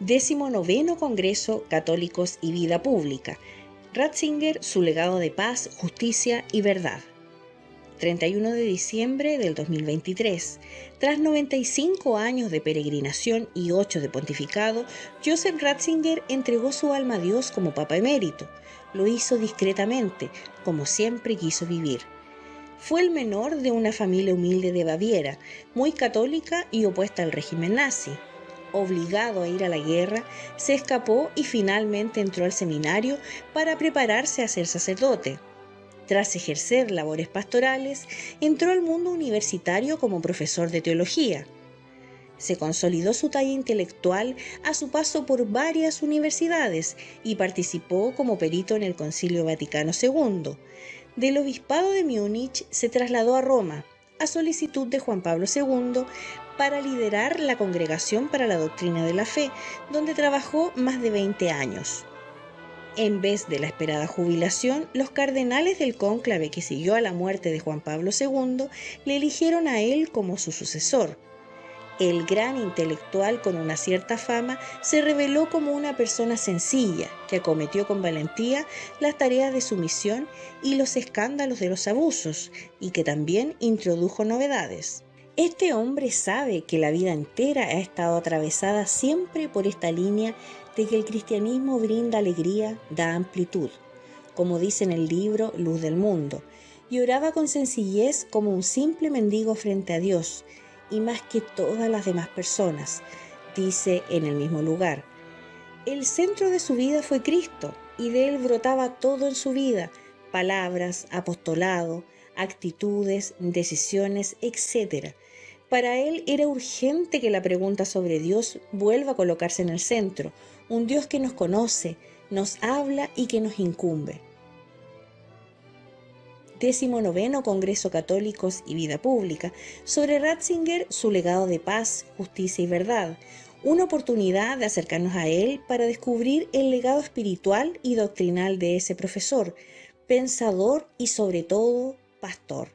19º Congreso Católicos y Vida Pública. Ratzinger, su legado de paz, justicia y verdad. 31 de diciembre del 2023. Tras 95 años de peregrinación y 8 de pontificado, Joseph Ratzinger entregó su alma a Dios como Papa Emérito. Lo hizo discretamente, como siempre quiso vivir. Fue el menor de una familia humilde de Baviera, muy católica y opuesta al régimen nazi. Obligado a ir a la guerra, se escapó y finalmente entró al seminario para prepararse a ser sacerdote. Tras ejercer labores pastorales, entró al mundo universitario como profesor de teología. Se consolidó su talla intelectual a su paso por varias universidades y participó como perito en el Concilio Vaticano II. Del obispado de Múnich se trasladó a Roma, a solicitud de Juan Pablo II, para liderar la Congregación para la Doctrina de la Fe, donde trabajó más de 20 años. En vez de la esperada jubilación, los cardenales del cónclave que siguió a la muerte de Juan Pablo II le eligieron a él como su sucesor. El gran intelectual con una cierta fama se reveló como una persona sencilla que acometió con valentía las tareas de su misión y los escándalos de los abusos, y que también introdujo novedades. Este hombre sabe que la vida entera ha estado atravesada siempre por esta línea de que el cristianismo brinda alegría, da amplitud, como dice en el libro Luz del Mundo, y oraba con sencillez como un simple mendigo frente a Dios, y más que todas las demás personas, dice en el mismo lugar. El centro de su vida fue Cristo, y de él brotaba todo en su vida: palabras, apostolado, actitudes, decisiones, etc. Para él era urgente que la pregunta sobre Dios vuelva a colocarse en el centro, un Dios que nos conoce, nos habla y que nos incumbe. 19º Congreso Católicos y Vida Pública, sobre Ratzinger, su legado de paz, justicia y verdad. Una oportunidad de acercarnos a él para descubrir el legado espiritual y doctrinal de ese profesor, pensador y sobre todo pastor.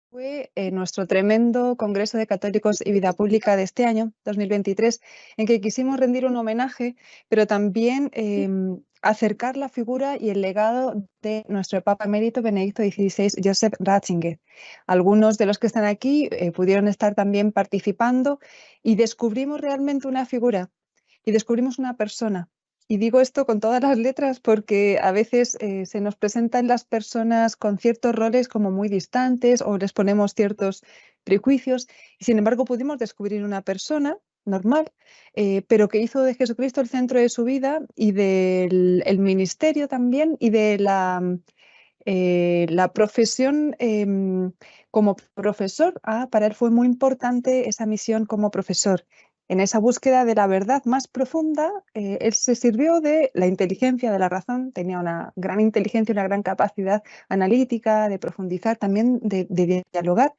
Fue nuestro tremendo Congreso de Católicos y Vida Pública de este año, 2023, en que quisimos rendir un homenaje, pero también acercar la figura y el legado de nuestro Papa Emérito Benedicto XVI, Joseph Ratzinger. Algunos de los que están aquí pudieron estar también participando y descubrimos realmente una figura y descubrimos una persona. Y digo esto con todas las letras porque a veces se nos presentan las personas con ciertos roles como muy distantes o les ponemos ciertos prejuicios, y sin embargo pudimos descubrir una persona normal, pero que hizo de Jesucristo el centro de su vida y del el ministerio también, y de la profesión como profesor. Para él fue muy importante esa misión como profesor. En esa búsqueda de la verdad más profunda, él se sirvió de la inteligencia, de la razón, tenía una gran inteligencia, una gran capacidad analítica, de profundizar, también de dialogar.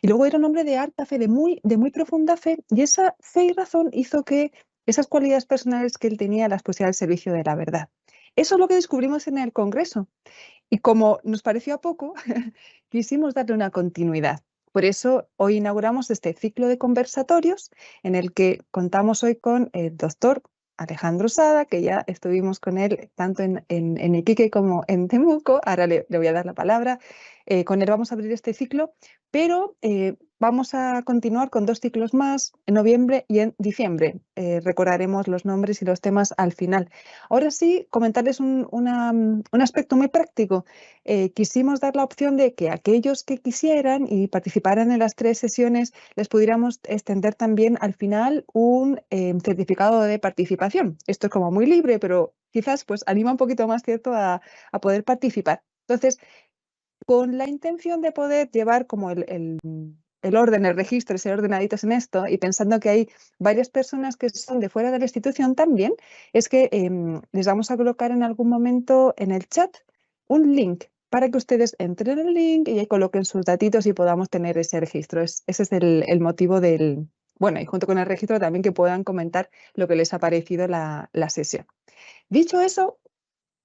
Y luego era un hombre de alta fe, de muy profunda fe, y esa fe y razón hizo que esas cualidades personales que él tenía las pusiera al servicio de la verdad. Eso es lo que descubrimos en el Congreso. Y como nos pareció a poco, quisimos darle una continuidad. Por eso hoy inauguramos este ciclo de conversatorios en el que contamos hoy con el doctor Alejandro Sada, que ya estuvimos con él tanto en Iquique como en Temuco. Ahora le voy a dar la palabra. Con él vamos a abrir este ciclo, pero vamos a continuar con 2 ciclos más en noviembre y en diciembre. Recordaremos los nombres y los temas al final. Ahora sí, comentarles un aspecto muy práctico. Quisimos dar la opción de que aquellos que quisieran y participaran en las 3 sesiones les pudiéramos extender también al final un certificado de participación. Esto es como muy libre, pero quizás pues anima un poquito más, ¿cierto?, a poder participar. Entonces, con la intención de poder llevar como el orden, el registro, ser ordenaditos en esto, y pensando que hay varias personas que son de fuera de la institución también, es que les vamos a colocar en algún momento en el chat un link para que ustedes entren en el link y ahí coloquen sus datitos y podamos tener ese registro. Ese es el motivo del... Bueno, y junto con el registro también que puedan comentar lo que les ha parecido la sesión. Dicho eso,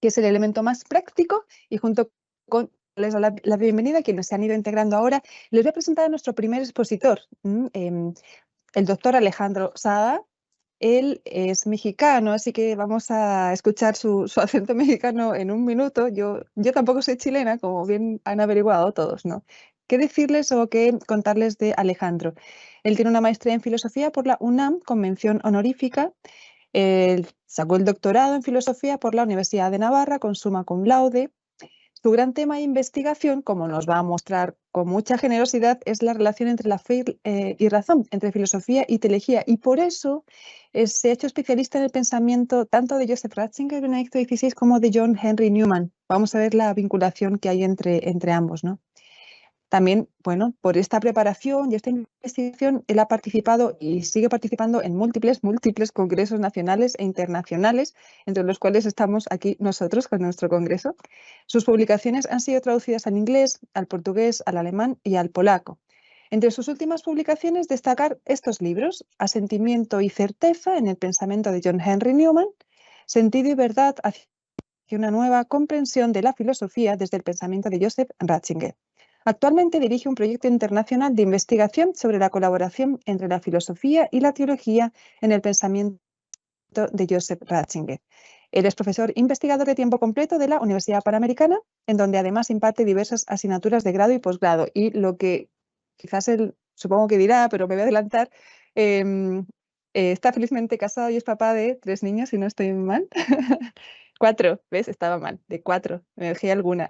que es el elemento más práctico, y junto con les doy la bienvenida a quienes se han ido integrando ahora, les voy a presentar a nuestro primer expositor, el doctor Alejandro Sada, Él es mexicano, así que vamos a escuchar su acento mexicano en un minuto. Yo tampoco soy chilena, como bien han averiguado todos, ¿no? ¿Qué decirles o qué contarles de Alejandro? Él tiene una maestría en filosofía por la UNAM con mención honorífica. Él sacó el doctorado en filosofía por la Universidad de Navarra con summa cum laude. Su gran tema de investigación, como nos va a mostrar con mucha generosidad, es la relación entre la fe y razón, entre filosofía y teología. Y por eso se ha hecho especialista en el pensamiento tanto de Joseph Ratzinger, Benedicto XVI, como de John Henry Newman. Vamos a ver la vinculación que hay entre ambos, ¿no? También, bueno, por esta preparación y esta investigación, él ha participado y sigue participando en múltiples congresos nacionales e internacionales, entre los cuales estamos aquí nosotros con nuestro congreso. Sus publicaciones han sido traducidas al inglés, al portugués, al alemán y al polaco. Entre sus últimas publicaciones, destacar estos libros: Asentimiento y certeza en el pensamiento de John Henry Newman, Sentido y verdad hacia una nueva comprensión de la filosofía desde el pensamiento de Joseph Ratzinger. Actualmente dirige un proyecto internacional de investigación sobre la colaboración entre la filosofía y la teología en el pensamiento de Joseph Ratzinger. Él es profesor investigador de tiempo completo de la Universidad Panamericana, en donde además imparte diversas asignaturas de grado y posgrado. Y lo que quizás él supongo que dirá, pero me voy a adelantar, está felizmente casado y es papá de 3 niños, si no estoy mal. 4, ¿ves? Estaba mal, de 4, me dejé alguna.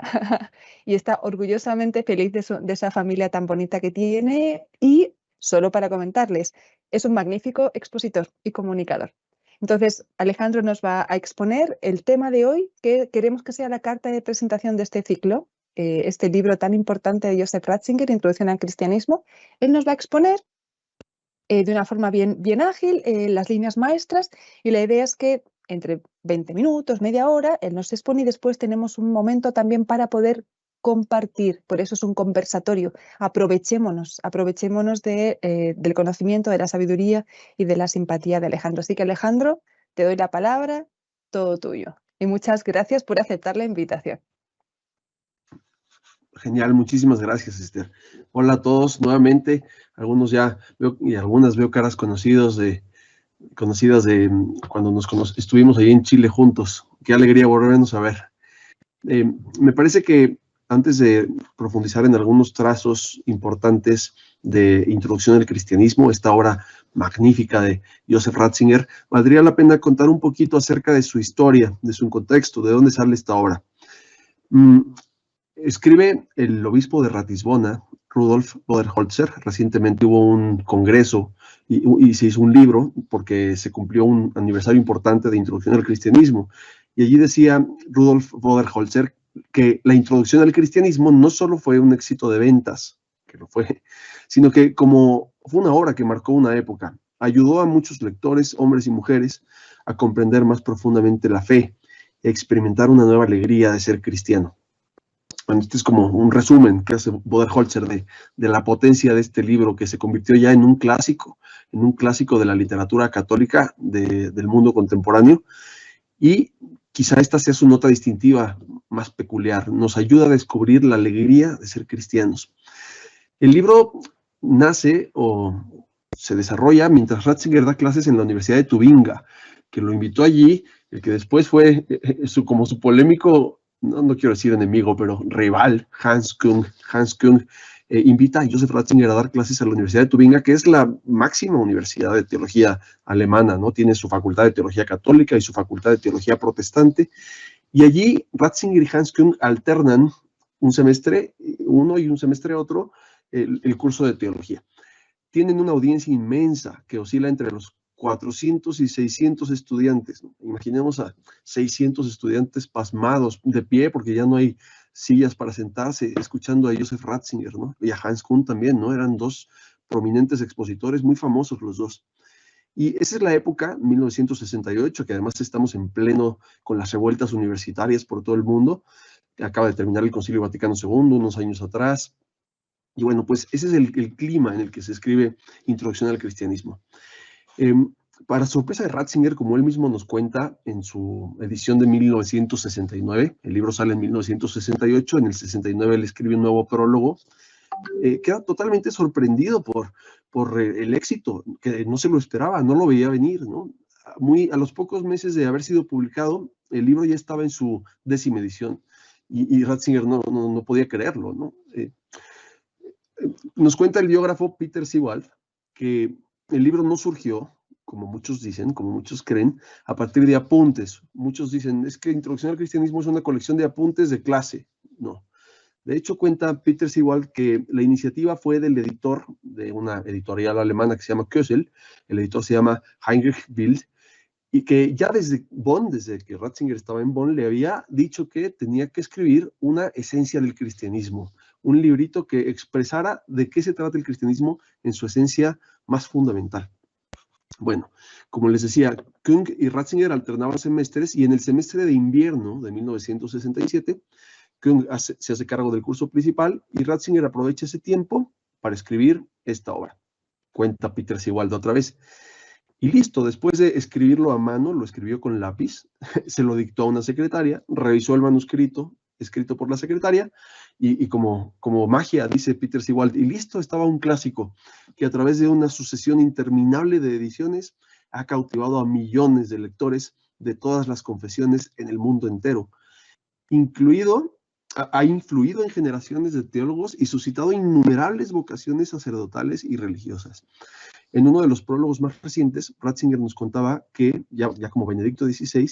Y está orgullosamente feliz de esa familia tan bonita que tiene. Y solo para comentarles, es un magnífico expositor y comunicador. Entonces, Alejandro nos va a exponer el tema de hoy, que queremos que sea la carta de presentación de este ciclo, este libro tan importante de Joseph Ratzinger, Introducción al Cristianismo. Él nos va a exponer de una forma bien ágil las líneas maestras, y la idea es que entre 20 minutos, media hora, él nos expone y después tenemos un momento también para poder compartir. Por eso es un conversatorio. Aprovechémonos del conocimiento, de la sabiduría y de la simpatía de Alejandro. Así que, Alejandro, te doy la palabra, todo tuyo. Y muchas gracias por aceptar la invitación. Genial, muchísimas gracias, Esther. Hola a todos nuevamente. Algunos ya veo y algunas veo caras conocidas de cuando estuvimos ahí en Chile juntos. Qué alegría volvernos a ver. Me parece que antes de profundizar en algunos trazos importantes de introducción al cristianismo, esta obra magnífica de Joseph Ratzinger, valdría la pena contar un poquito acerca de su historia, de su contexto, de dónde sale esta obra. Escribe el obispo de Ratisbona, Rudolf Voderholzer. Recientemente hubo un congreso y se hizo un libro porque se cumplió un aniversario importante de introducción al cristianismo. Y allí decía Rudolf Voderholzer que la introducción al cristianismo no solo fue un éxito de ventas, que lo fue, sino que como fue una obra que marcó una época, ayudó a muchos lectores, hombres y mujeres, a comprender más profundamente la fe y a experimentar una nueva alegría de ser cristiano. Bueno, este es como un resumen que hace Voderholzer de la potencia de este libro, que se convirtió ya en un clásico de la literatura católica del mundo contemporáneo. Y quizá esta sea su nota distintiva más peculiar. Nos ayuda a descubrir la alegría de ser cristianos. El libro nace o se desarrolla mientras Ratzinger da clases en la Universidad de Tubinga, que lo invitó allí, el que después fue como su polémico, no quiero decir enemigo, pero rival, Hans Küng. Hans Küng invita a Joseph Ratzinger a dar clases a la Universidad de Tubinga, que es la máxima universidad de teología alemana, ¿no? Tiene su facultad de teología católica y su facultad de teología protestante. Y allí Ratzinger y Hans Küng alternan un semestre uno y un semestre otro el curso de teología. Tienen una audiencia inmensa que oscila entre los 400 y 600 estudiantes. Imaginemos a 600 estudiantes pasmados, de pie, porque ya no hay sillas para sentarse, escuchando a Joseph Ratzinger, ¿no? Y a Hans Küng también, ¿no? Eran dos prominentes expositores, muy famosos los dos. Y esa es la época, 1968, que además estamos en pleno con las revueltas universitarias por todo el mundo. Acaba de terminar el Concilio Vaticano II, unos años atrás. Y bueno, pues ese es el clima en el que se escribe Introducción al Cristianismo. Para sorpresa de Ratzinger, como él mismo nos cuenta en su edición de 1969, el libro sale en 1968, en el 69 él escribe un nuevo prólogo, queda totalmente sorprendido por el éxito, que no se lo esperaba, no lo veía venir, ¿no? a los pocos meses de haber sido publicado, el libro ya estaba en su 10ª edición, y Ratzinger no podía creerlo, ¿no? Nos cuenta el biógrafo Peter Sewald que el libro no surgió, como muchos dicen, como muchos creen, a partir de apuntes. Muchos dicen, es que Introducción al Cristianismo es una colección de apuntes de clase. No. De hecho, cuenta Peter Sewald que la iniciativa fue del editor de una editorial alemana que se llama Kösel, el editor se llama Heinrich Wild, y que ya desde Bonn, desde que Ratzinger estaba en Bonn, le había dicho que tenía que escribir una esencia del cristianismo, un librito que expresara de qué se trata el cristianismo en su esencia más fundamental. Bueno, como les decía, Küng y Ratzinger alternaban semestres, y en el semestre de invierno de 1967, Küng se hace cargo del curso principal y Ratzinger aprovecha ese tiempo para escribir esta obra. Cuenta Peter Sewald otra vez. Y listo, después de escribirlo a mano, lo escribió con lápiz, se lo dictó a una secretaria, revisó el manuscrito escrito por la secretaria, y como magia, dice Peter Sewald, y listo, estaba un clásico que a través de una sucesión interminable de ediciones ha cautivado a millones de lectores de todas las confesiones en el mundo entero, ha influido en generaciones de teólogos y suscitado innumerables vocaciones sacerdotales y religiosas. En uno de los prólogos más recientes, Ratzinger nos contaba que, ya como Benedicto XVI,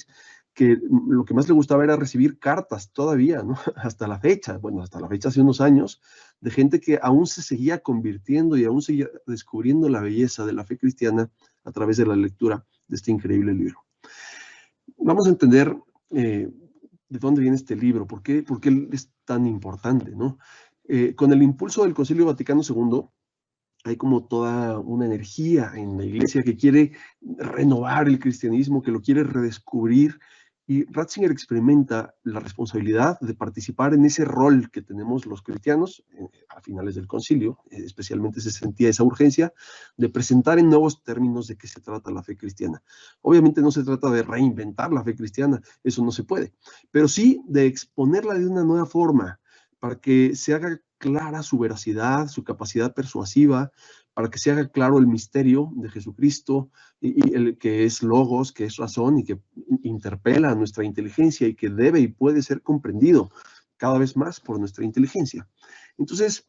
que lo que más le gustaba era recibir cartas todavía, ¿no? Hasta la fecha hace unos años, de gente que aún se seguía convirtiendo y aún seguía descubriendo la belleza de la fe cristiana a través de la lectura de este increíble libro. Vamos a entender de dónde viene este libro, por qué es tan importante, ¿no? Con el impulso del Concilio Vaticano II, hay como toda una energía en la iglesia que quiere renovar el cristianismo, que lo quiere redescubrir, y Ratzinger experimenta la responsabilidad de participar en ese rol que tenemos los cristianos a finales del concilio. Especialmente se sentía esa urgencia de presentar en nuevos términos de qué se trata la fe cristiana. Obviamente no se trata de reinventar la fe cristiana, eso no se puede, pero sí de exponerla de una nueva forma, para que se haga clara su veracidad, su capacidad persuasiva, para que se haga claro el misterio de Jesucristo, y el que es logos, que es razón, y que interpela a nuestra inteligencia, y que debe y puede ser comprendido cada vez más por nuestra inteligencia. Entonces,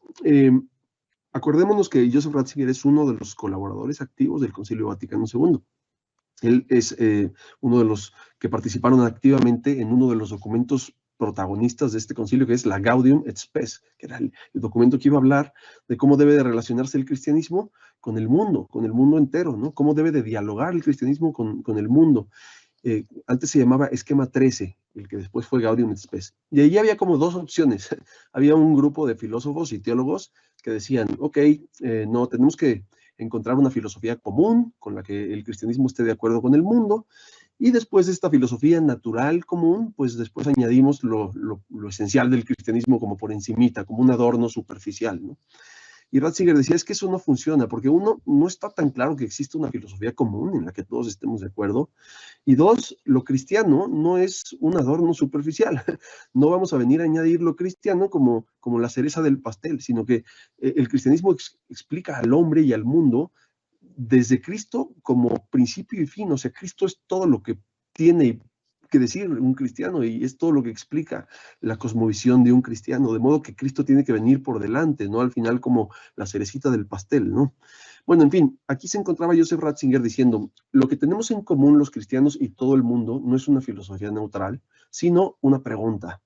acordémonos que Joseph Ratzinger es uno de los colaboradores activos del Concilio Vaticano II. Él es uno de los que participaron activamente en uno de los documentos protagonistas de este concilio, que es la Gaudium et Spes, que era el documento que iba a hablar de cómo debe de relacionarse el cristianismo con el mundo entero, ¿no? Cómo debe de dialogar el cristianismo con el mundo. Antes se llamaba Esquema 13, el que después fue Gaudium et Spes. Y ahí había como dos opciones. Había un grupo de filósofos y teólogos que decían, ok, no, tenemos que encontrar una filosofía común con la que el cristianismo esté de acuerdo con el mundo, y después de esta filosofía natural común, pues después añadimos lo esencial del cristianismo como por encimita, como un adorno superficial, ¿no? Y Ratzinger decía, es que eso no funciona, porque uno, no está tan claro que existe una filosofía común en la que todos estemos de acuerdo, y dos, lo cristiano no es un adorno superficial. No vamos a venir a añadir lo cristiano como la cereza del pastel, sino que el cristianismo explica al hombre y al mundo desde Cristo como principio y fin. O sea, Cristo es todo lo que tiene que decir un cristiano, y es todo lo que explica la cosmovisión de un cristiano, de modo que Cristo tiene que venir por delante, no al final como la cerecita del pastel, ¿no? Bueno, en fin, aquí se encontraba Joseph Ratzinger diciendo, lo que tenemos en común los cristianos y todo el mundo no es una filosofía neutral, sino una pregunta.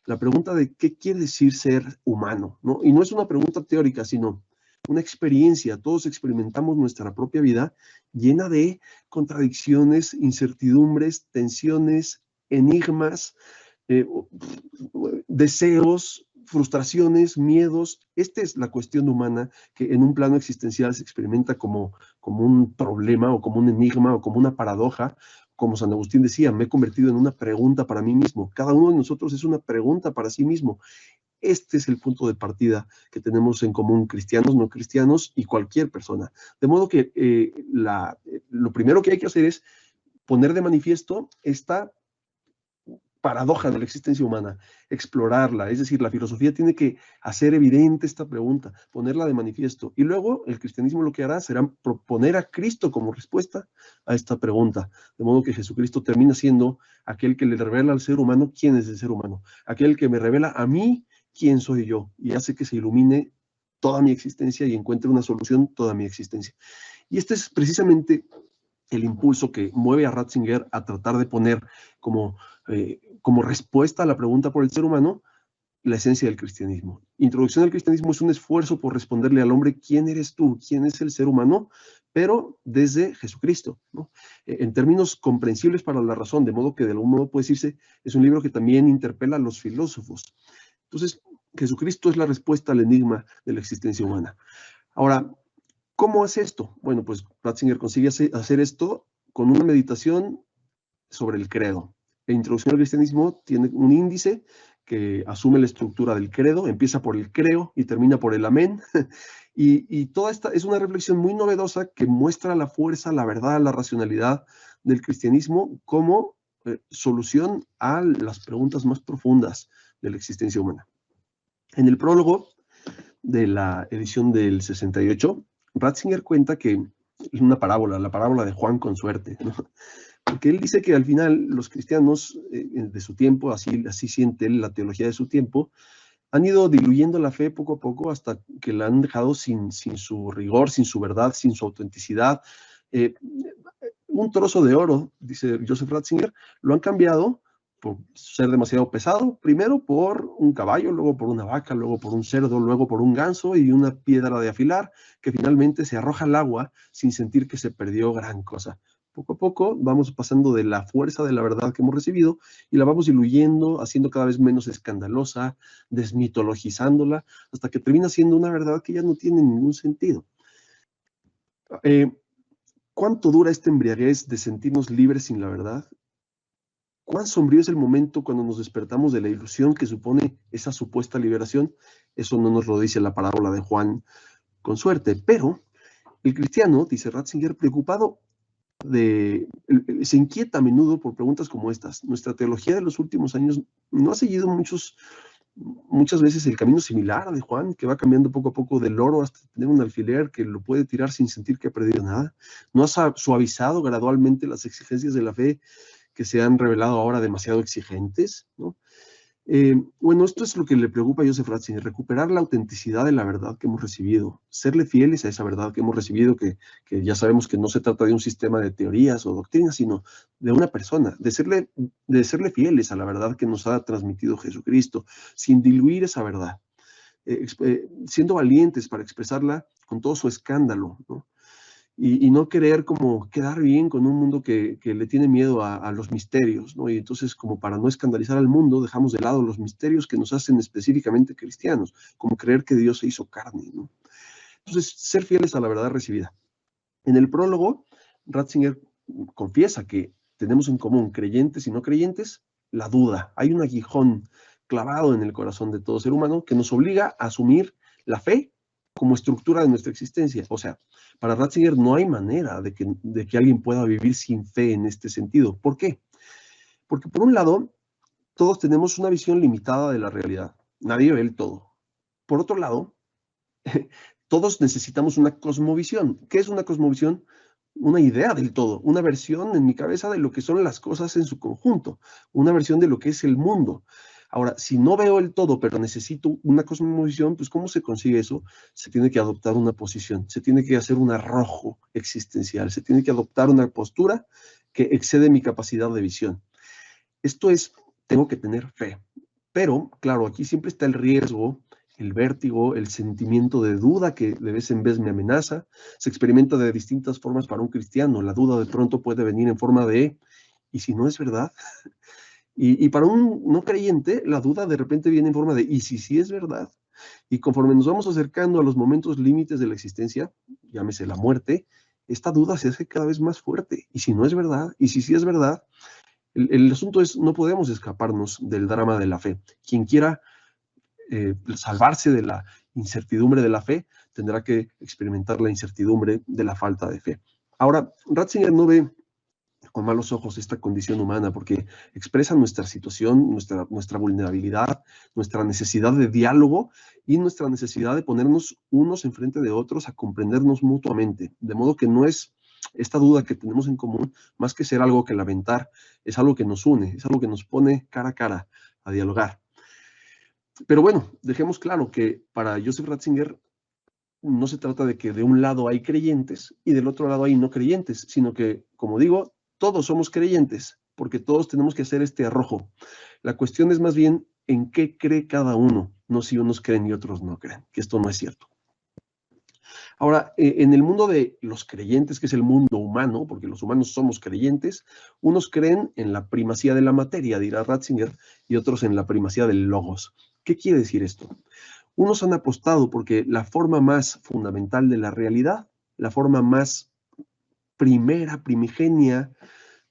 La pregunta de qué quiere decir ser humano, ¿no? Y no es una pregunta teórica, sino una experiencia. Todos experimentamos nuestra propia vida llena de contradicciones, incertidumbres, tensiones, enigmas, deseos, frustraciones, miedos. Esta es la cuestión humana que en un plano existencial se experimenta como un problema, o como un enigma, o como una paradoja. Como San Agustín decía, me he convertido en una pregunta para mí mismo. Cada uno de nosotros es una pregunta para sí mismo. Este es el punto de partida que tenemos en común cristianos, no cristianos y cualquier persona. De modo que lo primero que hay que hacer es poner de manifiesto esta paradoja de la existencia humana, explorarla. Es decir, la filosofía tiene que hacer evidente esta pregunta, ponerla de manifiesto. Y luego el cristianismo lo que hará será proponer a Cristo como respuesta a esta pregunta. De modo que Jesucristo termina siendo aquel que le revela al ser humano quién es el ser humano, aquel que me revela a mí quién soy yo y hace que se ilumine toda mi existencia y encuentre una solución toda mi existencia. Y este es precisamente el impulso que mueve a Ratzinger a tratar de poner como respuesta a la pregunta por el ser humano la esencia del cristianismo. Introducción al cristianismo es un esfuerzo por responderle al hombre quién eres tú, quién es el ser humano, pero desde Jesucristo, ¿no? En términos comprensibles para la razón, de modo que de algún modo puede decirse, es un libro que también interpela a los filósofos. Entonces, Jesucristo es la respuesta al enigma de la existencia humana. Ahora, ¿cómo hace esto? Bueno, pues Ratzinger consigue hacer esto con una meditación sobre el credo. La introducción al cristianismo tiene un índice que asume la estructura del credo, empieza por el creo y termina por el amén. Y toda esta es una reflexión muy novedosa que muestra la fuerza, la verdad, la racionalidad del cristianismo como solución a las preguntas más profundas de la existencia humana. En el prólogo de la edición del 68, Ratzinger cuenta que es una parábola, la parábola de Juan con suerte, ¿no? Porque él dice que al final los cristianos de su tiempo, así siente él la teología de su tiempo, han ido diluyendo la fe poco a poco hasta que la han dejado sin su rigor, sin su verdad, sin su autenticidad. Un trozo de oro, dice Joseph Ratzinger, lo han cambiado por ser demasiado pesado, primero por un caballo, luego por una vaca, luego por un cerdo, luego por un ganso y una piedra de afilar, que finalmente se arroja al agua sin sentir que se perdió gran cosa. Poco a poco vamos pasando de la fuerza de la verdad que hemos recibido y la vamos diluyendo, haciendo cada vez menos escandalosa, desmitologizándola, hasta que termina siendo una verdad que ya no tiene ningún sentido. ¿Cuánto dura esta embriaguez de sentirnos libres sin la verdad? ¿Cuán sombrío es el momento cuando nos despertamos de la ilusión que supone esa supuesta liberación? Eso no nos lo dice la parábola de Juan con suerte, pero el cristiano, dice Ratzinger, preocupado se inquieta a menudo por preguntas como estas. Nuestra teología de los últimos años no ha seguido muchas veces el camino similar de Juan, que va cambiando poco a poco del oro hasta tener un alfiler que lo puede tirar sin sentir que ha perdido nada. No ha suavizado gradualmente las exigencias de la fe que se han revelado ahora demasiado exigentes, ¿no? Bueno, esto es lo que le preocupa a Joseph Ratzinger, recuperar la autenticidad de la verdad que hemos recibido, serle fieles a esa verdad que hemos recibido, que ya sabemos que no se trata de un sistema de teorías o doctrinas, sino de una persona, de serle fieles a la verdad que nos ha transmitido Jesucristo, sin diluir esa verdad, siendo valientes para expresarla con todo su escándalo, ¿no? Y no querer como quedar bien con un mundo que le tiene miedo a los misterios, ¿no? Y entonces, como para no escandalizar al mundo, dejamos de lado los misterios que nos hacen específicamente cristianos, como creer que Dios se hizo carne, ¿no? Entonces, ser fieles a la verdad recibida. En el prólogo, Ratzinger confiesa que tenemos en común, creyentes y no creyentes, la duda. Hay un aguijón clavado en el corazón de todo ser humano que nos obliga a asumir la fe como estructura de nuestra existencia. O sea, para Ratzinger no hay manera de que alguien pueda vivir sin fe en este sentido. ¿Por qué? Porque por un lado, todos tenemos una visión limitada de la realidad. Nadie ve el todo. Por otro lado, todos necesitamos una cosmovisión. ¿Qué es una cosmovisión? Una idea del todo, una versión en mi cabeza de lo que son las cosas en su conjunto, una versión de lo que es el mundo. Ahora, si no veo el todo, pero necesito una cosmovisión, pues ¿cómo se consigue eso? Se tiene que adoptar una posición, se tiene que hacer un arrojo existencial, se tiene que adoptar una postura que excede mi capacidad de visión. Esto es, tengo que tener fe. Pero, claro, aquí siempre está el riesgo, el vértigo, el sentimiento de duda que de vez en vez me amenaza. Se experimenta de distintas formas para un cristiano. La duda de pronto puede venir en forma de, ¿y si no es verdad? Y para un no creyente, la duda de repente viene en forma de, ¿y si sí es verdad? Y conforme nos vamos acercando a los momentos límites de la existencia, llámese la muerte, esta duda se hace cada vez más fuerte. ¿Y si no es verdad? ¿Y si sí es verdad? El asunto es, no podemos escaparnos del drama de la fe. Quien quiera salvarse de la incertidumbre de la fe, tendrá que experimentar la incertidumbre de la falta de fe. Ahora, Ratzinger no ve con malos ojos esta condición humana, porque expresa nuestra situación, nuestra vulnerabilidad, nuestra necesidad de diálogo y nuestra necesidad de ponernos unos enfrente de otros a comprendernos mutuamente. De modo que no es esta duda que tenemos en común, más que ser algo que lamentar, es algo que nos une, es algo que nos pone cara a cara a dialogar. Pero bueno, dejemos claro que para Joseph Ratzinger no se trata de que de un lado hay creyentes y del otro lado hay no creyentes, sino que, como digo, todos somos creyentes, porque todos tenemos que hacer este arrojo. La cuestión es más bien en qué cree cada uno, no si unos creen y otros no creen, que esto no es cierto. Ahora, en el mundo de los creyentes, que es el mundo humano, porque los humanos somos creyentes, unos creen en la primacía de la materia, dirá Ratzinger, y otros en la primacía del logos. ¿Qué quiere decir esto? Unos han apostado porque la forma más fundamental de la realidad, la forma más primera, primigenia,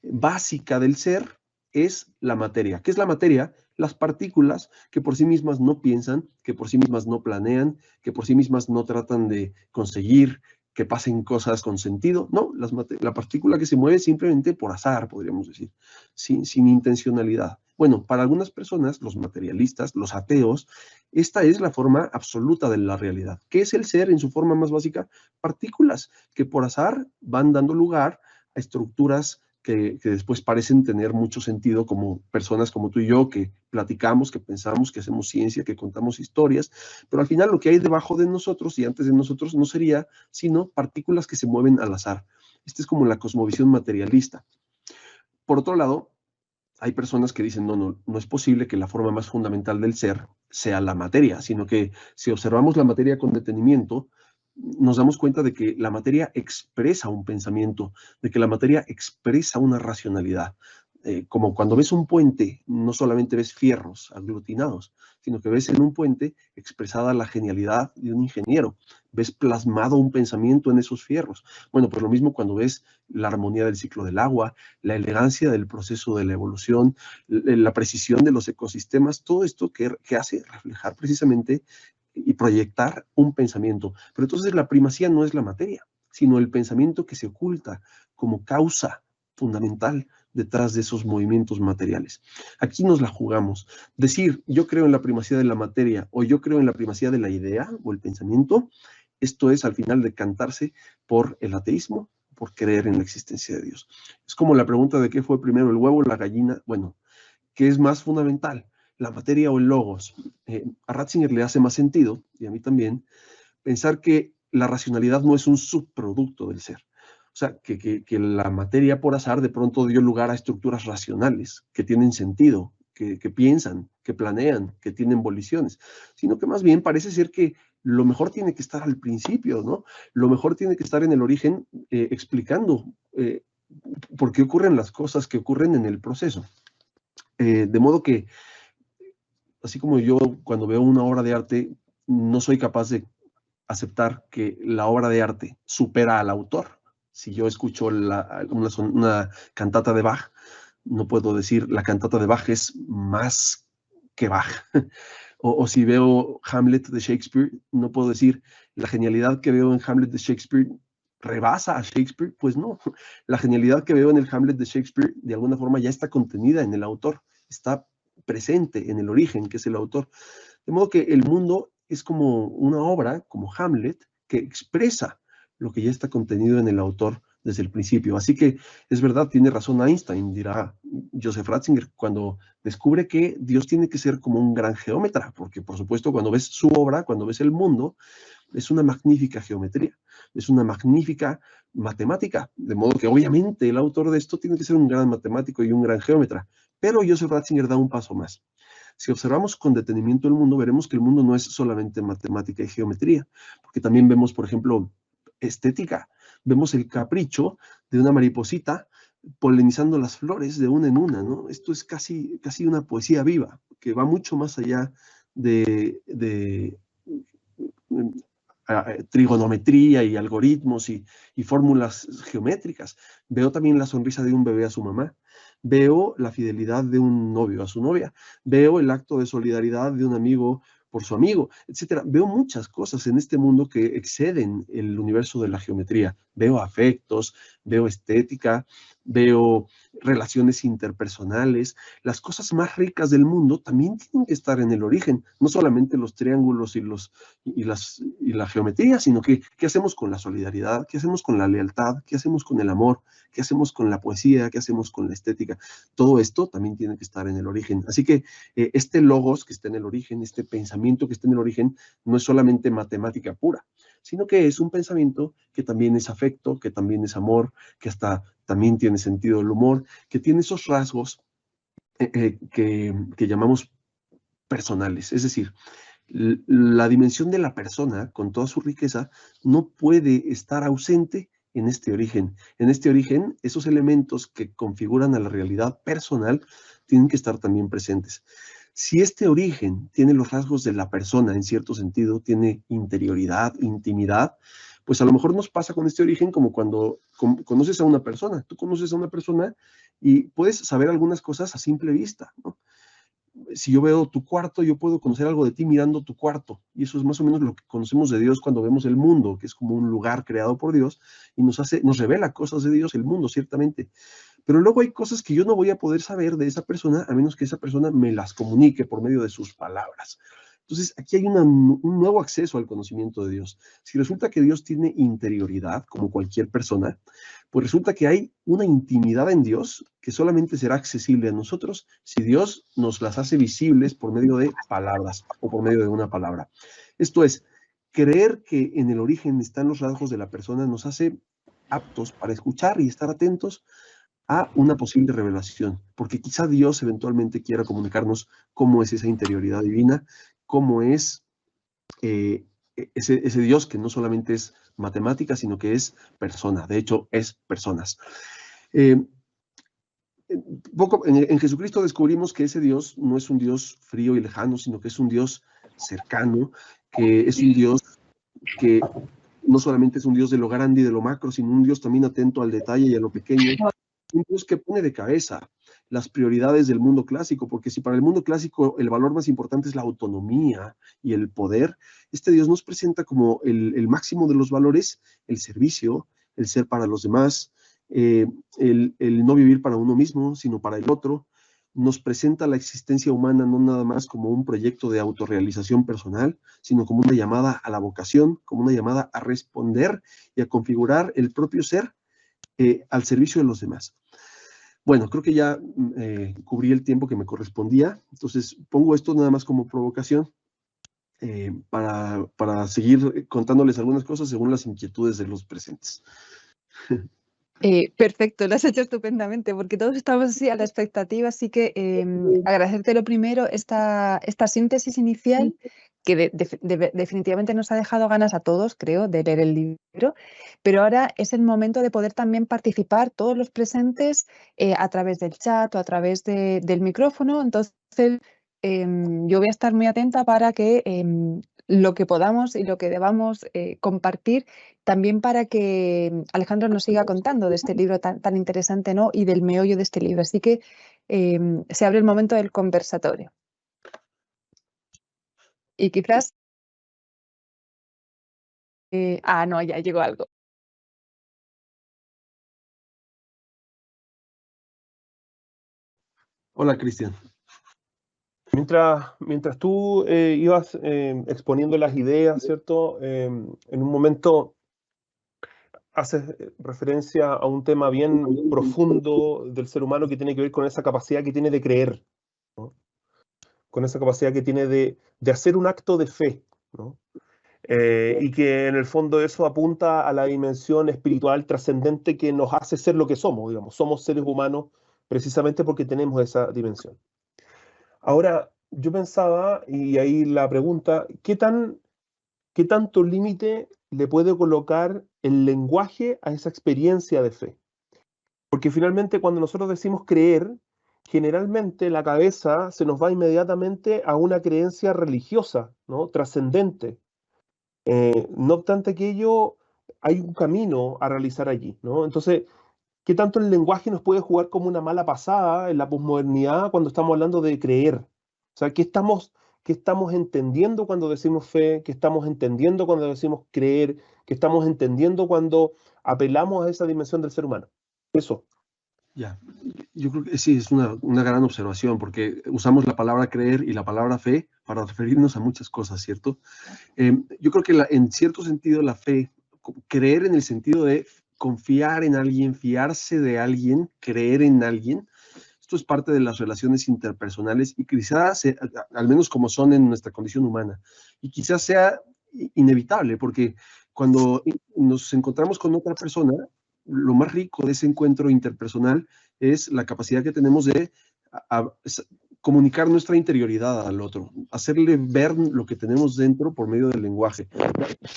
básica del ser, es la materia. ¿Qué es la materia? Las partículas que por sí mismas no piensan, que por sí mismas no planean, que por sí mismas no tratan de conseguir que pasen cosas con sentido. No, la partícula que se mueve simplemente por azar, podríamos decir, sin intencionalidad. Bueno, para algunas personas, los materialistas, los ateos, esta es la forma absoluta de la realidad. ¿Qué es el ser en su forma más básica? Partículas que por azar van dando lugar a estructuras que después parecen tener mucho sentido, como personas como tú y yo, que platicamos, que pensamos, que hacemos ciencia, que contamos historias, pero al final lo que hay debajo de nosotros y antes de nosotros no sería sino partículas que se mueven al azar. Esta es como la cosmovisión materialista. Por otro lado, hay personas que dicen, no es posible que la forma más fundamental del ser sea la materia, sino que si observamos la materia con detenimiento, nos damos cuenta de que la materia expresa un pensamiento, de que la materia expresa una racionalidad. Como cuando ves un puente, no solamente ves fierros aglutinados, sino que ves en un puente expresada la genialidad de un ingeniero, ves plasmado un pensamiento en esos fierros. Bueno, pues lo mismo cuando ves la armonía del ciclo del agua, la elegancia del proceso de la evolución, la precisión de los ecosistemas, todo esto que hace reflejar precisamente y proyectar un pensamiento. Pero entonces la primacía no es la materia, sino el pensamiento que se oculta como causa fundamental detrás de esos movimientos materiales. Aquí nos la jugamos. Decir, yo creo en la primacía de la materia o yo creo en la primacía de la idea o el pensamiento, esto es al final decantarse por el ateísmo, por creer en la existencia de Dios. Es como la pregunta de qué fue primero, el huevo o la gallina. Bueno, ¿qué es más fundamental? ¿La materia o el logos? A Ratzinger le hace más sentido, y a mí también, pensar que la racionalidad no es un subproducto del ser. O sea, que la materia por azar de pronto dio lugar a estructuras racionales, que tienen sentido, que piensan, que planean, que tienen voliciones, sino que más bien parece ser que lo mejor tiene que estar al principio, ¿no? Lo mejor tiene que estar en el origen, explicando por qué ocurren las cosas que ocurren en el proceso. De modo que, así como yo cuando veo una obra de arte, no soy capaz de aceptar que la obra de arte supera al autor. Si yo escucho una cantata de Bach, no puedo decir la cantata de Bach es más que Bach. O si veo Hamlet de Shakespeare, no puedo decir la genialidad que veo en Hamlet de Shakespeare rebasa a Shakespeare. Pues no, la genialidad que veo en el Hamlet de Shakespeare de alguna forma ya está contenida en el autor, está presente en el origen, que es el autor. De modo que el mundo es como una obra, como Hamlet, que expresa lo que ya está contenido en el autor desde el principio. Así que es verdad, tiene razón Einstein, dirá Joseph Ratzinger, cuando descubre que Dios tiene que ser como un gran geómetra, porque por supuesto cuando ves su obra, cuando ves el mundo, es una magnífica geometría, es una magnífica matemática, de modo que obviamente el autor de esto tiene que ser un gran matemático y un gran geómetra, pero Joseph Ratzinger da un paso más. Si observamos con detenimiento el mundo, veremos que el mundo no es solamente matemática y geometría, porque también vemos, por ejemplo, estética. Vemos el capricho de una mariposita polinizando las flores de una en una, ¿no? Esto es casi una poesía viva, que va mucho más allá de trigonometría y algoritmos y fórmulas geométricas. Veo también la sonrisa de un bebé a su mamá. Veo la fidelidad de un novio a su novia. Veo el acto de solidaridad de un amigo por su amigo, etcétera. Veo muchas cosas en este mundo que exceden el universo de la geometría. Veo afectos, veo estética, veo relaciones interpersonales. Las cosas más ricas del mundo también tienen que estar en el origen, no solamente los triángulos y la geometría, sino que qué hacemos con la solidaridad, qué hacemos con la lealtad, qué hacemos con el amor, qué hacemos con la poesía, qué hacemos con la estética. Todo esto también tiene que estar en el origen. Así que este logos que está en el origen, este pensamiento que está en el origen, no es solamente matemática pura, sino que es un pensamiento que también es afecto, que también es amor, que hasta también tiene sentido del humor, que tiene esos rasgos que llamamos personales. Es decir, la dimensión de la persona, con toda su riqueza, no puede estar ausente en este origen. En este origen, esos elementos que configuran a la realidad personal tienen que estar también presentes. Si este origen tiene los rasgos de la persona, en cierto sentido, tiene interioridad, intimidad, pues a lo mejor nos pasa con este origen como cuando conoces a una persona. Tú conoces a una persona y puedes saber algunas cosas a simple vista, ¿no? Si yo veo tu cuarto, yo puedo conocer algo de ti mirando tu cuarto. Y eso es más o menos lo que conocemos de Dios cuando vemos el mundo, que es como un lugar creado por Dios y nos revela cosas de Dios, el mundo, ciertamente. Pero luego hay cosas que yo no voy a poder saber de esa persona a menos que esa persona me las comunique por medio de sus palabras. Entonces, aquí hay un nuevo acceso al conocimiento de Dios. Si resulta que Dios tiene interioridad, como cualquier persona, pues resulta que hay una intimidad en Dios que solamente será accesible a nosotros si Dios nos las hace visibles por medio de palabras o por medio de una palabra. Esto es, creer que en el origen están los rasgos de la persona nos hace aptos para escuchar y estar atentos a una posible revelación, porque quizá Dios eventualmente quiera comunicarnos cómo es esa interioridad divina, cómo es ese Dios que no solamente es matemática, sino que es persona, de hecho es personas. En Jesucristo descubrimos que ese Dios no es un Dios frío y lejano, sino que es un Dios cercano, que es un Dios que no solamente es un Dios de lo grande y de lo macro, sino un Dios también atento al detalle y a lo pequeño, un Dios que pone de cabeza las prioridades del mundo clásico, porque si para el mundo clásico el valor más importante es la autonomía y el poder, este Dios nos presenta como el máximo de los valores, el servicio, el ser para los demás, el no vivir para uno mismo, sino para el otro. Nos presenta la existencia humana no nada más como un proyecto de autorrealización personal, sino como una llamada a la vocación, como una llamada a responder y a configurar el propio ser al servicio de los demás. Bueno, creo que ya cubrí el tiempo que me correspondía, entonces pongo esto nada más como provocación para seguir contándoles algunas cosas según las inquietudes de los presentes. Perfecto, lo has hecho estupendamente, porque todos estamos así a la expectativa, así que agradecerte lo primero esta síntesis inicial que definitivamente nos ha dejado ganas a todos, creo, de leer el libro, pero ahora es el momento de poder también participar todos los presentes a través del chat o a través del micrófono. Entonces, yo voy a estar muy atenta para que lo que podamos y lo que debamos compartir, también para que Alejandro nos siga contando de este libro tan interesante, ¿no? Y del meollo de este libro. Así que se abre el momento del conversatorio. Y quizás... no, ya llegó algo. Hola, Cristian. Mientras tú ibas exponiendo las ideas, ¿cierto? En un momento haces referencia a un tema bien profundo del ser humano que tiene que ver con esa capacidad que tiene de creer, ¿no? Con esa capacidad que tiene de hacer un acto de fe, ¿no? Y que en el fondo eso apunta a la dimensión espiritual trascendente que nos hace ser lo que somos, digamos. Somos seres humanos precisamente porque tenemos esa dimensión. Ahora, yo pensaba, y ahí la pregunta, ¿qué tanto límite le puede colocar el lenguaje a esa experiencia de fe? Porque finalmente cuando nosotros decimos creer, generalmente la cabeza se nos va inmediatamente a una creencia religiosa, ¿no? Trascendente. No obstante aquello, hay un camino a realizar allí, ¿no? Entonces, ¿qué tanto el lenguaje nos puede jugar como una mala pasada en la posmodernidad cuando estamos hablando de creer? O sea, qué estamos entendiendo cuando decimos fe? ¿Qué estamos entendiendo cuando decimos creer? ¿Qué estamos entendiendo cuando apelamos a esa dimensión del ser humano? Eso. Ya, yo creo que sí, es una gran observación, porque usamos la palabra creer y la palabra fe para referirnos a muchas cosas, ¿cierto? Yo creo que en cierto sentido la fe, creer en el sentido de confiar en alguien, fiarse de alguien, creer en alguien, esto es parte de las relaciones interpersonales y quizás, al menos como son en nuestra condición humana, y quizás sea inevitable, porque cuando nos encontramos con otra persona, lo más rico de ese encuentro interpersonal es la capacidad que tenemos de comunicar nuestra interioridad al otro, hacerle ver lo que tenemos dentro por medio del lenguaje.